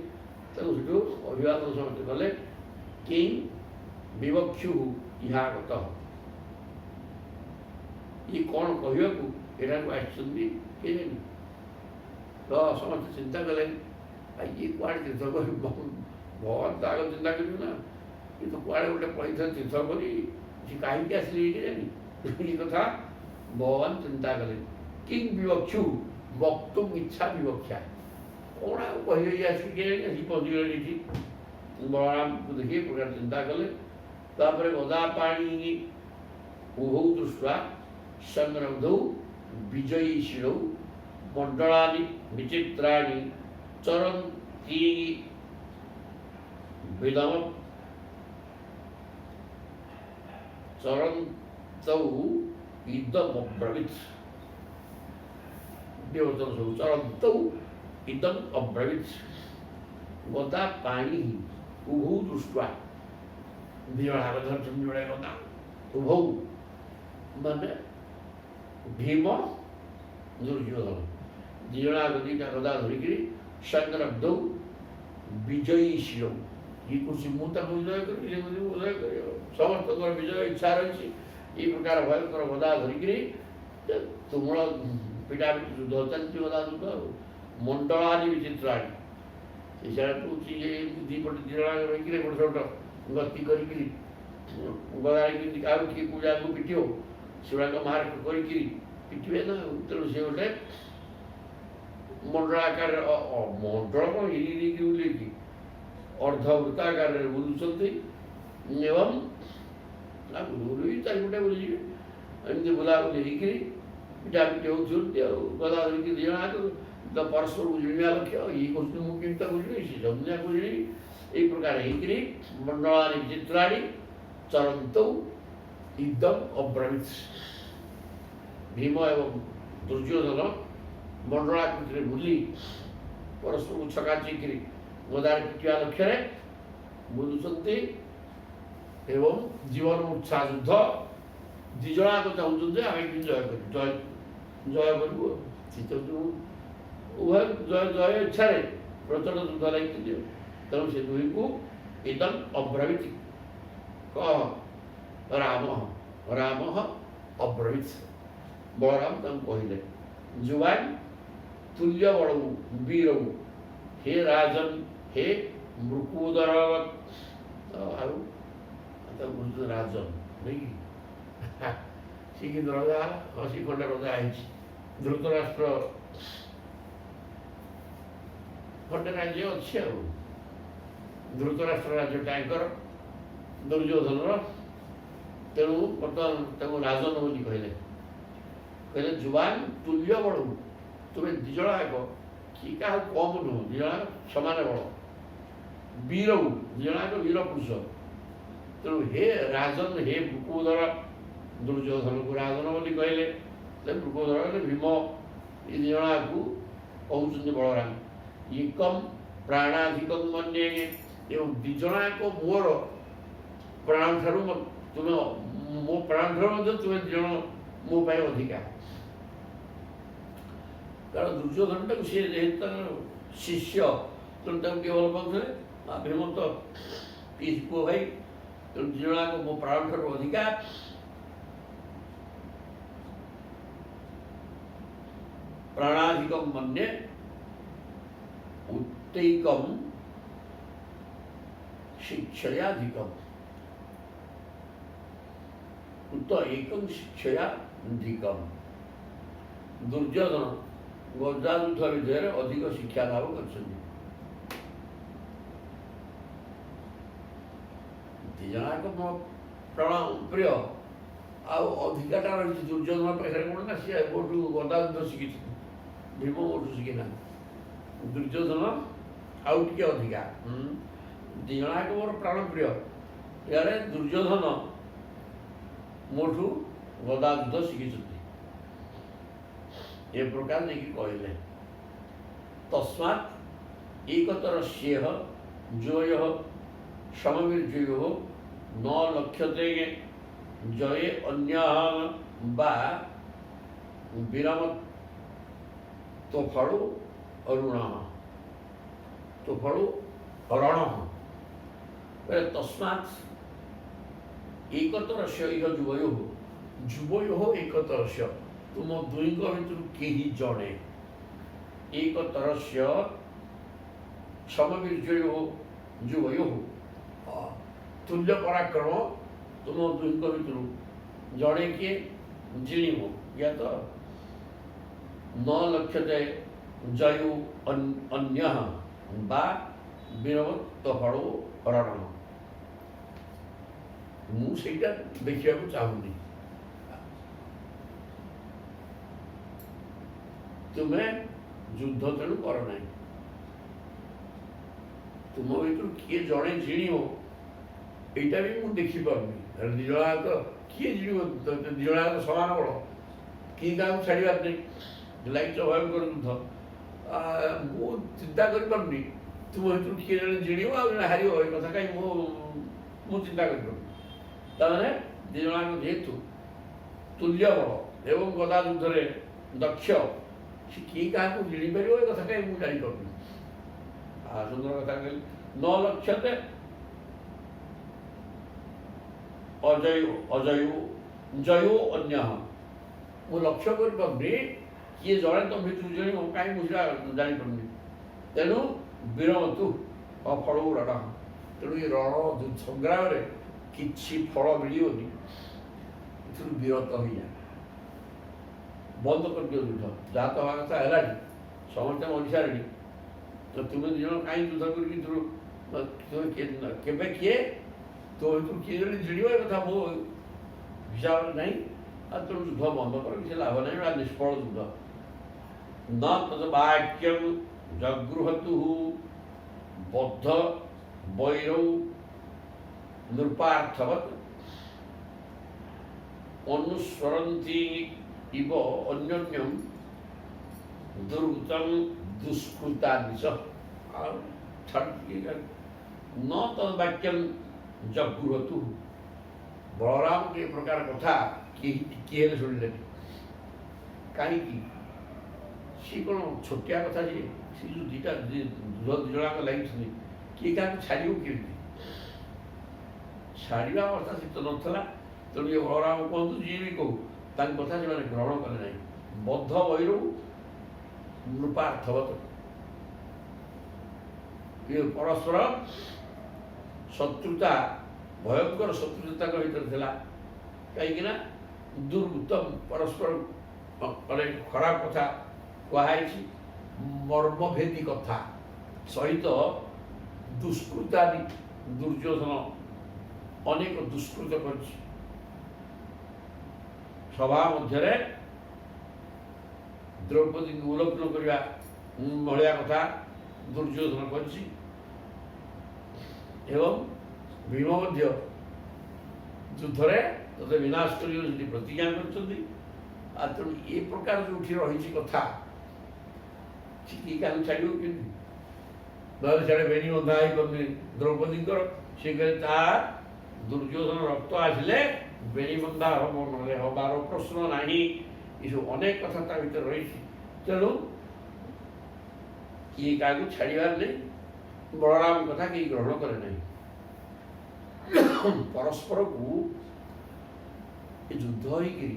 अभिवादन समस्त कले किं विवक्षु इहागत ये कौन कहू यहाँ तो समस्त चिंता कले ये कड़े तीर्थ कर भगवान तो आग चिंता करूँ ना ये तो कड़े गोटे पड़े तीर्थ करी कहीं आसली ये कथा भगवान चिंता कले किं विवक्षु वक्तुम इच्छा विवक्षा कौन कही पहुँचीगले बलराम को देखिए प्रकार चिंता कले तापर गदा पाणी उभौ दृष्टा संरब्धौ विजयी शिरौ मंडलानि विचित्राणि चरन्ति विदम चरन्तौ इदम अब्रवीत् देवतन सब चरन्तौ इदम अब्रवीत् गदा पाणी उभौ दृष्ट्वा दिजणाक धरछन् जोड़े गदा उभौ माने भीम दुर्योधन दिजणाक दुईटा गदा धरिकी संग्रब्धौ विजयी शिरौ ये कुछ मुहूर्त विजय कर समस्त विजय इच्छा रही ये प्रकार भयंकर गदा धरिकी तुमूल पिटापिट युद्ध चलती गदा युद्ध मंडलादि विचित्राणी दीपट दिजणा रही गोटे छोट गति कर गदा किए पूजा को पिटियो सेगुड़ाक मार्क करी पिटे ना तेणु से गोटे मंडलाकार मंडल कौन हिरी बुले अर्धवृत्ताकार बुलुंट एवं चारिपटे बुले एमती बुलाबुली पिटापिटी होती गदा धरिकी दिजणा परस्पर बुझिया लक्ष्य ये कहते मुझे बुझी सी समझा बुझी यही प्रकार होकर मंडलानि विचित्राणि चरन्तौ इदम अब्रवीत भीम एवं दुर्योधन मंडलाकृति बुली परस्पर को छकाची गदार पिटिया लक्ष्य बुलुंट एवं जीवन मूर्छा युद्ध दिजणा को चाहते आम जय कर जय करूँ उभय जय जय इच्छा प्रचंड युद्ध लगी तेणु से दुई को इदम अब्रवीत कह राम राम अब्रवीत बलराम तम कहले जुवान तुल्य बड़ऊ वीरऊ हे राजन हे मृकुदर राजन नहीं कि रजा 80 खंड रजा धृतराष्ट्र खंडे राज्य अच्छे धृतराष्ट्र राज्य टाइगर दुर्योधन तेणु बर्तमान राजन बोली कहले जुवान तुल्य बड़ू तुम्हें दिजणाक कि क्या कम नुह दिजणा समान बड़ वीरऊ दिजणाक वीर पुरुष तेणु हे राजन हे मृकुदर दुर्योधन को राजन बोली कहले मृकुदर भीम ये दिजणा को कहते बलराम एकम प्राणाधिकम मन्ये एवं दिजणाक मोर प्राण ठार तुम्हें मो प्राण ठार तुम्हें दिजण मो अधिका कारण दुर्योधन टाक सी शिष्य तेणु भल पाते भीम तो पुओ भाई तेणु दिजणाक मो प्राण ठार अधिका प्राणाधिकम मन्ये उत्तैकम शिक्षयाधिकम उत एकम शिक्षयाधिकम दुर्योधन गदा युद्ध विषय अधिक शिक्षा लाभ कर दिजणाक मो प्राण प्रिय अधिकाटा रही दुर्योधन पाखे कौन ना सी मोटू गदा युद्ध शिखी भीम मोटू शिखिना दुर्योधन आउ टे अधिका दिजणाक मोर प्राण प्रिय यारे दुर्योधन मोठू गदा युद्ध शिखी ए प्रकार देखिए कहले तस्मात् एकतरस्येह जोय समवीर्यो न लक्ष्यते जये अन्यः बा विरम तो फलु अरुण तो फलु हरण तस्मात् एकतरस्य इह जुवयो एकतरस्य तुम दुईक भितर कहीं जड़े एकतरस्य समवीर्यो जुवयो तुल्य पराक्रम तुम दुईक भितर जड़े किए जिणीव या तो न लक्ष्यते जयु अन्य बा विरमत फलो हरण मुझे देखा चाहूनी तुम्हें युद्ध तेणु कर ना तुम भर किए जड़े जिणव यहाँ भी मुझे देखिपारे दिजणा तो किए जिणव दिजणा तो सामान बड़ किए क्या छाड़ार नहीं लगे भयंकर युद्ध मु चिंता कर ତୁମ ଭିତରୁ କିଏ ଜଣେ ଜିଣିବ ଆଉ ଜଣେ ହାରିବ ଏ କଥା କାହିଁ ମୁଁ ଚିନ୍ତା କରିପାରୁନି। ତାମାନେ ଦୁଇ ଜଣଙ୍କ ଯେହେତୁ ତୁଲ୍ୟ ବଳ ଏବଂ ଗଦା ଯୁଦ୍ଧରେ ଦକ୍ଷ, ସେ କିଏ କାହାକୁ ଜିଣିପାରିବ ଏ କଥା କାହିଁ ମୁଁ ଜାଣିପାରୁନି। ସୁନ୍ଦର କଥା କହିଲି। ନ ଲକ୍ଷ୍ୟତେ ଜୟୋ ଅନ୍ୟ। ମୁଁ ଲକ୍ଷ୍ୟ କରିପାରୁନି କିଏ ଜଣେ ତମ ଭିତରୁ ଜିଣିବ, କାହିଁ ମୁଁ ସେଟା ଜାଣିପାରୁନି। ତେଣୁ ବିରମତୁ ଅଫଳ ରଣ। ତେଣୁ ଏ ରଣ ସଂଗ୍ରାମରେ କିଛି ଫଳ ମିଳିବନି, ଏଥିରୁ ବିରତ ହେଇଯାଏ, ବନ୍ଦ କରିଦିଅ ଯୁଦ୍ଧ। ଯାହା ତ ହେବା କଥା ହେଲାଣି, ସମସ୍ତେ ମରିସାରିଣି, ତ ତୁମେ ଦୁଇ ଜଣ କାହିଁ ଯୁଦ୍ଧ କରିକି କେବେ କିଏ ତୋ ଭିତରୁ କିଏ ଜଣେ ଜିଣିବ ଏ କଥା ମୋ ହିସାବରେ ନାହିଁ। ଆଉ ତେଣୁ ଯୁଦ୍ଧ ବନ୍ଦ କର, କିଛି ଲାଭ ନାହିଁ, ଏଇଟା ନିଷ୍ଫଳ ଯୁଦ୍ଧ। न तद्वाक्यं जगृहतुः बद्ध वैरौ नृपार्थवत् अनुस्वरन्ति इव अन्योन्यं दुर्गतं दुष्कृतानिच। न तद्वाक्यं जगृहतुः। बलराम के प्रकार कथा किए शुणिले कहीं सी कौन छोटिया कथा सी जो दुटा दुजणाक लगी किए क्या छाड़ कि छाड़ा अवस्था शीत नाला। तेणु ये बलराम कहतु जी भी कहू कथा से ग्रहण कले ना। बद्ध वैरौ नृपार्थवत। ये परस्पर शत्रुता भयंकर शत्रुता भर था कहीं दुर्वृत्तम परस्पर खराब कथा कहुई मर्मभेदी कथा सहित दुष्कृता दुर्योधन अनेक दुष्कृत कर सभा मध्य द्रौपदी को उल्लग्न करने भाया कथा दुर्योधन कर भीम युद्धरे तोते विनाश कर प्रतिज्ञा कर। तेणु ये प्रकार जो रही कथा क्या छाड़ कि छाड़े बेणी बंधा द्रौपदी सी कहे दुर्योधन रक्त आसिले बेणी बंधा हम ना हबार प्रश्न ना। ये सब अनेक कथा भर रही। तेणु किए क्या छाड़ार नहीं। बलराम कथा कहीं ग्रहण करे नहीं। परस्पर को युद्ध होकर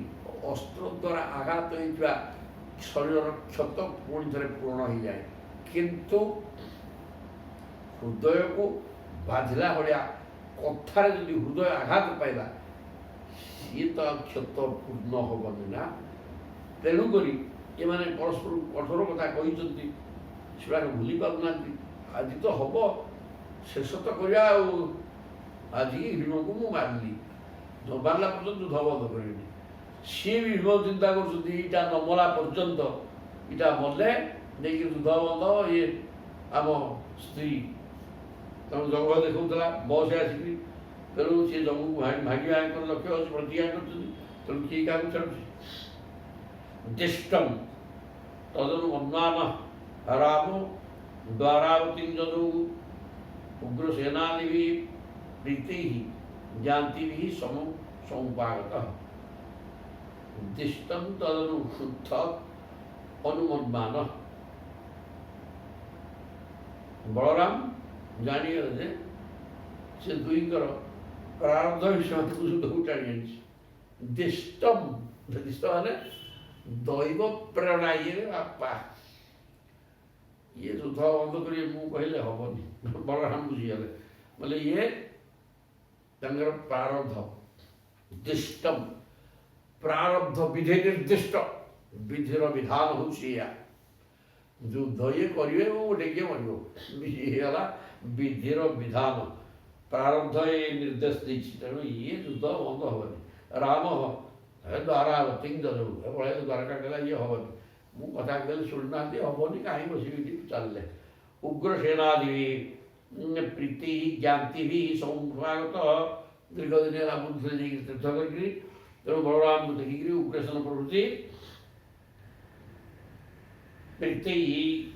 अस्त्र द्वारा आघात होता शरीर क्षत पुणी थे पूर्ण हो जाए, किंतु हृदय को बाधिला भाया कथार जो हृदय आघात पाइला सी तो क्षत पूर्ण हेनी ना। तेणुक ये परस्पर कठोर कथा कहते से भूली पाना। आज तो हम शेष तो करवा आज भीम को मुझे मारिली न मारला पर्यटन युद्ध बंद करें सी भी भीम चिंता करा न मला पर्यंत इटा मले नहीं युद्ध बंद। ये आम स्त्री तुम जंग देखा बस आसिक तेणु सी जंग को भांगे लक्ष्य अच्छे प्रतिज्ञा कर। तेणु किए क्या छाड़ दिष्टम तदनु अन्मान राम द्वारावती जदु उग्रसेनादि प्रीति जानती भी समुपागत दिष्टम तदनु शुद्ध अनुमन्मान। बलराम जानिए से दुईकर प्रारब्ध विषय शुद्ध को टाणी दिष्टम दिष्ट माने दैव प्रेरणा। ये बापा ये युद्ध बंद कर कहले हेनी बलराम बुझीगले बोले ये प्रारब्ध दिष्टम प्रारब्ध विधि निर्दिष्ट विधिर विधान हूँ युद्ध ये करेंगे गोटे किए मरगला विधिर विधान प्रारब्ध ये निर्देश देती। तेणु ये युद्ध बंद हेनी। राम द्वारावती जदू द्वारका गला ये हेनी मु कथा कहले शुणुना हेनी कहीं बस चलले उग्रसेनादि प्रीति ज्ञाति भी समुपागत दीर्घ दिन बुद्धि तीर्थ कर। तेणु बलराम को देखिक उग्रसेन प्रभृति प्रीति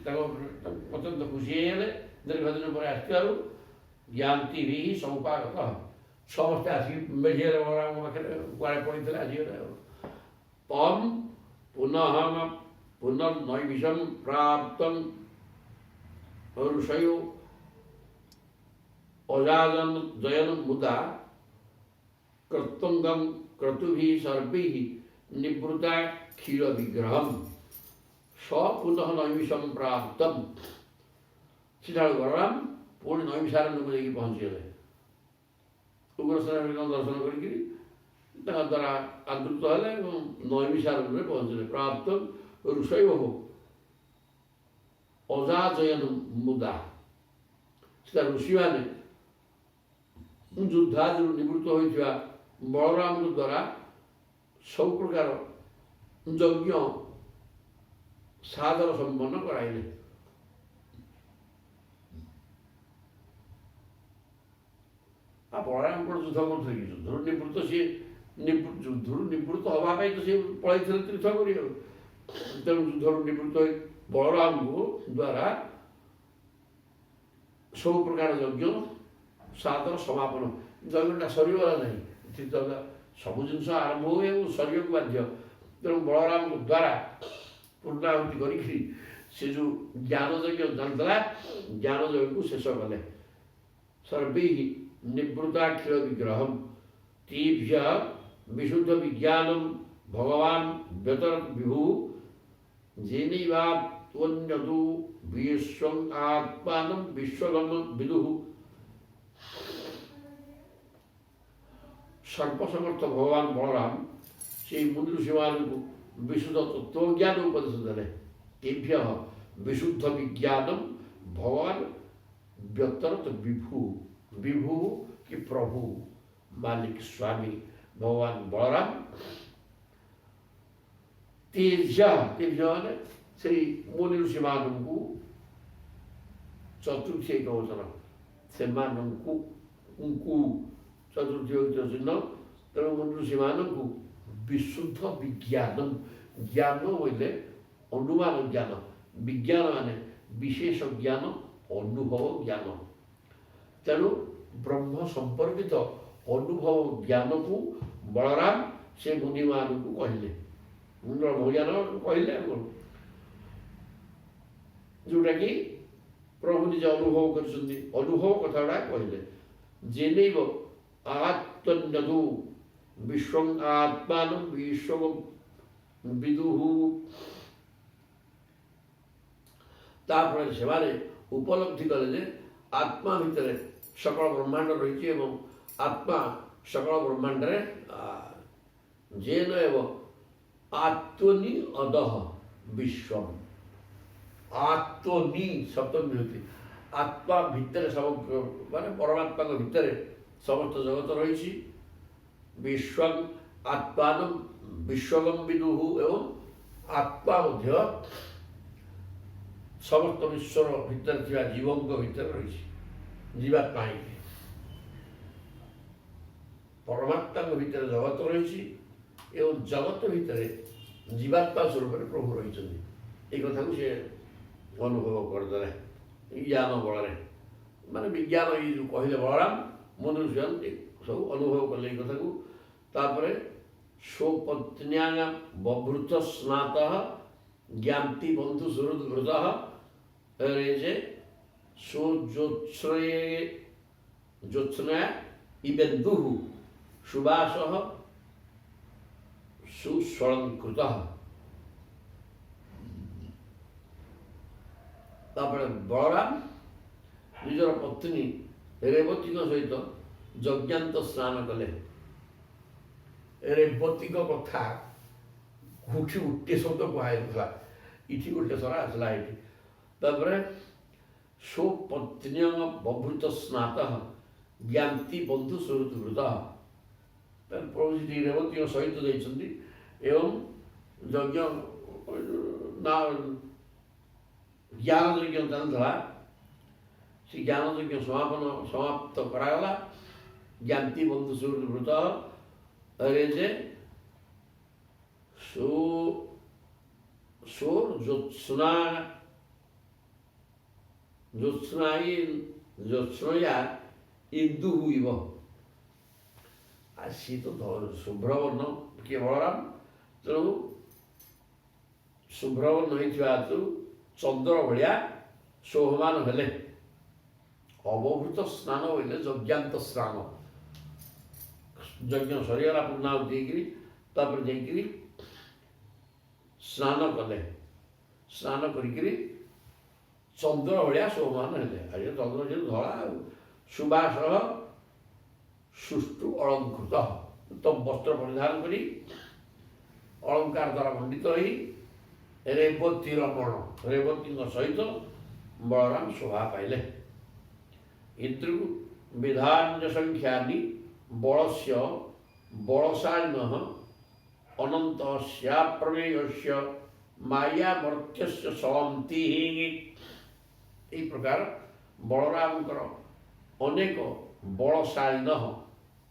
अत्यंत खुशी होगले ଦୀର୍ଘ ଦିନ ପରେ ଆସିଥିବାରୁ ଜ୍ଞାନ୍ତି ବି ସमुପାଗତ ସମସ୍ତେ ଆସିକି ମେଢ଼ିଆରେ ବଳରାମ ପାଖରେ କୁଆଡ଼େ ପଡ଼ିଥିଲେ ଆସିଗଲେ ଆଉ। ତମ୍ ପୁନଃ ପୁନର୍ନୈମିଷం ପ୍ରାପ୍ତଂ ଋଷୟୋ ଅଜାଜୟନ ମୁଦା କର୍ତ୍ତଙ୍ଗମ୍ କ୍ରତୁଭିଃ ସର୍ପୈଃ ନିବୃତା କ୍ଷୀର ବିଗ୍ରହମ୍ ସ ପୁନଃ ନୈମିଷం ପ୍ରାପ୍ତମ୍। ସେଠାରୁ ବଳରାମ ପୁଣି ନୈମିଷାରଣ୍ୟକୁ ଯାଇକି ପହଞ୍ଚିଗଲେ। ଉଗ୍ରସେନ ଦର୍ଶନ କରିକି ତାଙ୍କ ଦ୍ୱାରା ଆଦୃତ ହେଲେ ଏବଂ ନୈମିଷାରଣ୍ୟରେ ପହଞ୍ଚିଲେ। ପ୍ରାପ୍ତ ଋଷୟୋଃ ଅଜାଜୟନ ମୁଦା, ସେଟା ଋଷିମାନେ ଯୁଦ୍ଧାଦିରୁ ନିବୃତ୍ତ ହୋଇଥିବା ବଳରାମଙ୍କ ଦ୍ୱାରା ସବୁ ପ୍ରକାର ଯଜ୍ଞ ସାଦର ସମ୍ପନ୍ନ କରାଇଲେ। ବଳରାମ କ'ଣ ଯୁଦ୍ଧ କରୁଥିଲେ କି? ଯୁଦ୍ଧରୁ ନିବୃତ୍ତ ସିଏ ଯୁଦ୍ଧରୁ ନିବୃତ୍ତ ହେବା ପାଇଁ ତ ସିଏ ପଳାଇଥିଲେ ତୀର୍ଥ କରିବାକୁ। ତେଣୁ ଯୁଦ୍ଧରୁ ନିବୃତ୍ତ ହୋଇ ବଳରାମଙ୍କ ଦ୍ୱାରା ସବୁ ପ୍ରକାର ଯଜ୍ଞ ସାଦର ସମାପନ। ଯଜ୍ଞଟା ସରିଗଲା ନାହିଁ, ସବୁ ଜିନିଷ ଆରମ୍ଭ ହୁଏ ଏବଂ ସରିବାକୁ ବାଧ୍ୟ। ତେଣୁ ବଳରାମଙ୍କ ଦ୍ୱାରା ପୂର୍ଣ୍ଣାହୁତି କରିକି ସେ ଯେଉଁ ଜ୍ଞାନ ଯଜ୍ଞ ଚାଲିଥିଲା, ଜ୍ଞାନ ଯଜ୍ଞକୁ ଶେଷ କଲେ। ସର୍ବୈଃ ନିବୃତାକ୍ଷୀର ବିଗ୍ରହମ୍ ତେଭ୍ୟଃ ବିଶୁଦ୍ଧ ବିଜ୍ଞାନମ୍ ଭଗବାନ୍ ବ୍ୟତରତ୍ ବିଭୁଃ ଯେନୈବାତ୍ମନ୍ୟତୁ ବିଶ୍ୱଂ ଆତ୍ମାନଂ ବିଶ୍ୱଗମଂ ବିଦୁଃ। ସର୍ବସମର୍ଥ ଭଗବାନ ବଳରାମ ସେହି ମୁନି ଋଷିମାନଙ୍କୁ ବିଶୁଦ୍ଧ ତତ୍ତ୍ୱଜ୍ଞାନ ଉପଦେଶ ଦେଲେ। ତେଭ୍ୟଃ ବିଶୁଦ୍ଧ ବିଜ୍ଞାନମ୍ ଭଗବାନ୍ ବ୍ୟତରତ୍ ବିଭୁଃ। विभु कि प्रभु मालिक स्वामी भगवान बलराम तेज ने से मुनि ऋषि मानू चतुर्थी एक वचन से चतुर्थी चिन्ह। तेणु मुनि ऋषि मानू विशुद्ध विज्ञान ज्ञान बोले अनुमान ज्ञान, विज्ञान माने विशेष ज्ञान अनुभव ज्ञान। तेणु ब्रह्म संपर्कित अनुभव ज्ञान को बलराम से मुनि मान को कहले। ब्रह्म ज्ञान कहले जोटा कि प्रभु निज अनुभव कर अनुभव कथा गुड़ा कहले। जेनैव आत्मन्यतु विश्वं आत्मान विश्व विदुः। तापर से उपलब्धि कले जे आत्मा भितर सकल ब्रह्मांड रही एवं आत्मा सकल ब्रह्मांड जेन एव आत्मनि अदह विश्वम। आत्मनि सप्तमी होती आत्मा भितर सब माने परमात्मा भितर समस्त जगत रही। विश्वम आत्मान विश्वगम विदुः एवं आत्मा मध्य समस्त विश्वर भितर थिया जीवों भितर रही। जीवात्मा परमात्मा भितर जगत रही एवं जगत भितर जीवात्मा स्वरूप प्रभु रही। एक कथा को सी अनुभव करदे ज्ञान बल माने विज्ञान ये जो कहले बलराम मनुष्य सब अनुभव कले कथा को। तापर स्वपत्न्या बभृत स्नात ज्ञाति बंधु सुहृदृत रेजे ज्योत्स्ना इबेन्दु सुबास सुस्वलंकृत। बलराम निजर पत्नी रेवती सहित यज्ञांत स्नान कले। रेवती कथा उठी गोटे शब्द कहला इटी गोटे सरा आसला ये। स्वपत्न्य बभृत स्नात ज्ञाति बंधु सुहृदृत। प्रभु जी रेवती सहित जाइछन्ति एवं यज्ञ ज्ञान यज्ञ चलता से ज्ञान यज्ञ समाप्त करागला। ज्ञाति बंधु सुहृदृत रेजे ज्योत्स्ना ଜ୍ୟୋତ୍ସ୍ନୟା ଇନ୍ଦୁ ଇବ। ଆଉ ସିଏ ତ ଶୁଭ୍ରବର୍ଣ୍ଣ କିଏ ବଳରାମ, ତେଣୁ ଶୁଭ୍ରବର୍ଣ୍ଣ ହେଇଥିବା ହେତୁ ଚନ୍ଦ୍ର ଭଳିଆ ଶୋଭମାନ ହେଲେ। ଅବଭୂତ ସ୍ନାନ ବୋଇଲେ ଯଜ୍ଞାନ୍ତ ସ୍ନାନ, ଯଜ୍ଞ ସରିଗଲା ପୂର୍ଣ୍ଣାହୁତି ଦେଇକିରି ତାପରେ ଯାଇକିରି ସ୍ନାନ କଲେ। ସ୍ନାନ କରିକିରି ଚନ୍ଦ୍ର ଭଳିଆ ଶୋଭମାନ ହେଲେ। ଆଜି ଚନ୍ଦ୍ର ଯେହେତୁ ଧଳା ଆଉ ସୁବାସ ସୁଷ୍ଠୁ ଅଳଙ୍କୃତ, ଉତ୍ତମ ବସ୍ତ୍ର ପରିଧାନ କରି ଅଳଙ୍କାର ଦ୍ୱାରା ମଣ୍ଡିତ ହୋଇ ରେବତୀ ରମଣ, ରେବତୀଙ୍କ ସହିତ ବଳରାମ ଶୋଭା ପାଇଲେ। ଇଦୃ ବିଧାନ୍ୟ ସଂଖ୍ୟାନି ବଳସ୍ୟ ବଳଶାଳିନଃ ଅନନ୍ତସ୍ୟାପ୍ରମେୟସ୍ୟ ମାୟାମର୍ତ୍ୟସ୍ୟ ସଅନ୍ତି। ଏହି ପ୍ରକାର ବଳରାମଙ୍କର ଅନେକ ବଳଶାଳିନଃ,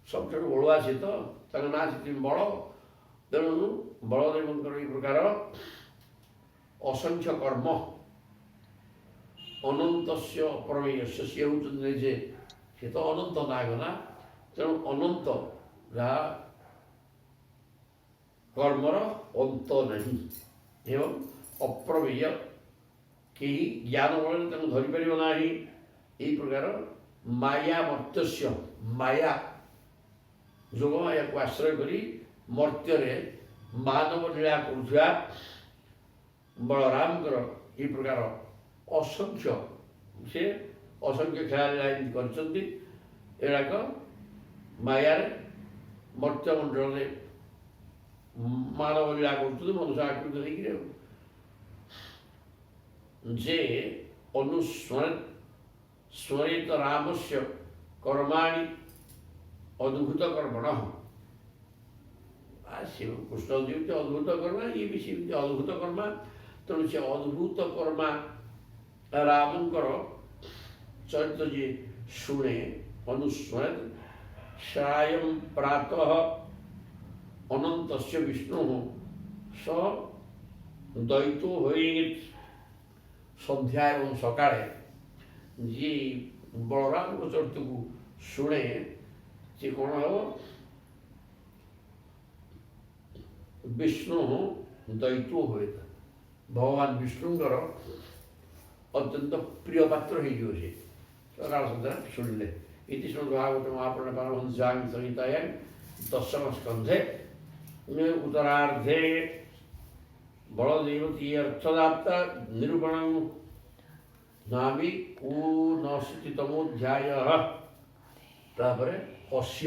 ସବୁଠାରୁ ବଳୁଆ ସେ ତ, ତାଙ୍କ ନାଁ ସେଥିପାଇଁ ବଳ। ତେଣୁ ବଳଦେବଙ୍କର ଏହି ପ୍ରକାର ଅସଂଖ୍ୟ କର୍ମ, ଅନନ୍ତସ୍ୟ ପ୍ରମେୟସ୍ୟ, ସିଏ ହେଉଛନ୍ତି ଯେ ସେ ତ ଅନନ୍ତ ନାୟକ ନା, ତେଣୁ ଅନନ୍ତ ଯାହା କର୍ମର ଅନ୍ତ ନାହିଁ ଏବଂ ଅପ୍ରମେୟ, କେହି ଜ୍ଞାନ ବଳରେ ତାଙ୍କୁ ଧରିପାରିବ ନାହିଁ। ଏହି ପ୍ରକାର ମାୟା ମର୍ତ୍ୟସ୍ୟ, ମାୟା ଯୋଗ ମାୟାକୁ ଆଶ୍ରୟ କରି ମର୍ତ୍ତ୍ୟରେ ମାନବ ଲୀଳା କରୁଥିବା ବଳରାମଙ୍କର ଏହି ପ୍ରକାର ଅସଂଖ୍ୟ, ସେ ଅସଂଖ୍ୟ ଖେଳାଳୀଳା ଏମିତି କରିଛନ୍ତି। ଏଗୁଡ଼ାକ ମାୟାରେ ମର୍ତ୍ତ୍ୟମଣ୍ଡଳରେ ମାନବ ଲୀଳା କରୁଛନ୍ତି ମନୁଷ୍ୟ ଆକୃତ ଦେଇକିରି। ଆଉ ଯେ ସ୍ମରିତ ରାମସ୍ୟ କର୍ମାଣି ଅଦ୍ଭୁତ କର୍ମଣଃ, ଶିବ କୃଷ୍ଣ ଯେମିତି ଅଦ୍ଭୁତ କର୍ମା, ଇଏ ବି ସେମିତି ଅଦ୍ଭୁତ କର୍ମା। ତେଣୁ ସେ ଅଦ୍ଭୁତ କର୍ମା ରାମଙ୍କର ଚରିତ୍ର ଯିଏ ଶୁଣେ, ଅନୁସ୍ମରେତ୍ ସାୟଂ ପ୍ରାତଃ ଅନନ୍ତସ୍ୟ ବିଷ୍ଣୁ ସ ଦ୍ୱୈତୋ ଭବେତ୍। ସନ୍ଧ୍ୟା ଏବଂ ସକାଳେ ଯିଏ ବଳରାମଙ୍କ ଚରିତ୍ରକୁ ଶୁଣେ, ସେ କ'ଣ ହେବ? ବିଷ୍ଣୁ ଦ୍ୱୈତୋ ଭବେତ୍, ଭଗବାନ ବିଷ୍ଣୁଙ୍କର ଅତ୍ୟନ୍ତ ପ୍ରିୟ ପାତ୍ର ହେଇଯିବ ସେ ସକାଳ ସନ୍ଧ୍ୟା ଶୁଣିଲେ। ଇତି ଶ୍ରୀମଦ୍ ଭାଗବତ ମହାପୁରାଣେ ପାରମହଂସ୍ୟାଂ ସଂହିତାୟାଂ ଦଶମ ସ୍କନ୍ଧେ ଉତ୍ତରାର୍ଦ୍ଧେ ବଳଦେବତୀ ଅର୍ଥଦାପ୍ତା ନିରୂପଣଂ ନାମି ଊନଷିତିତମୋऽଧ୍ୟାୟଃ। ତାପରେ 80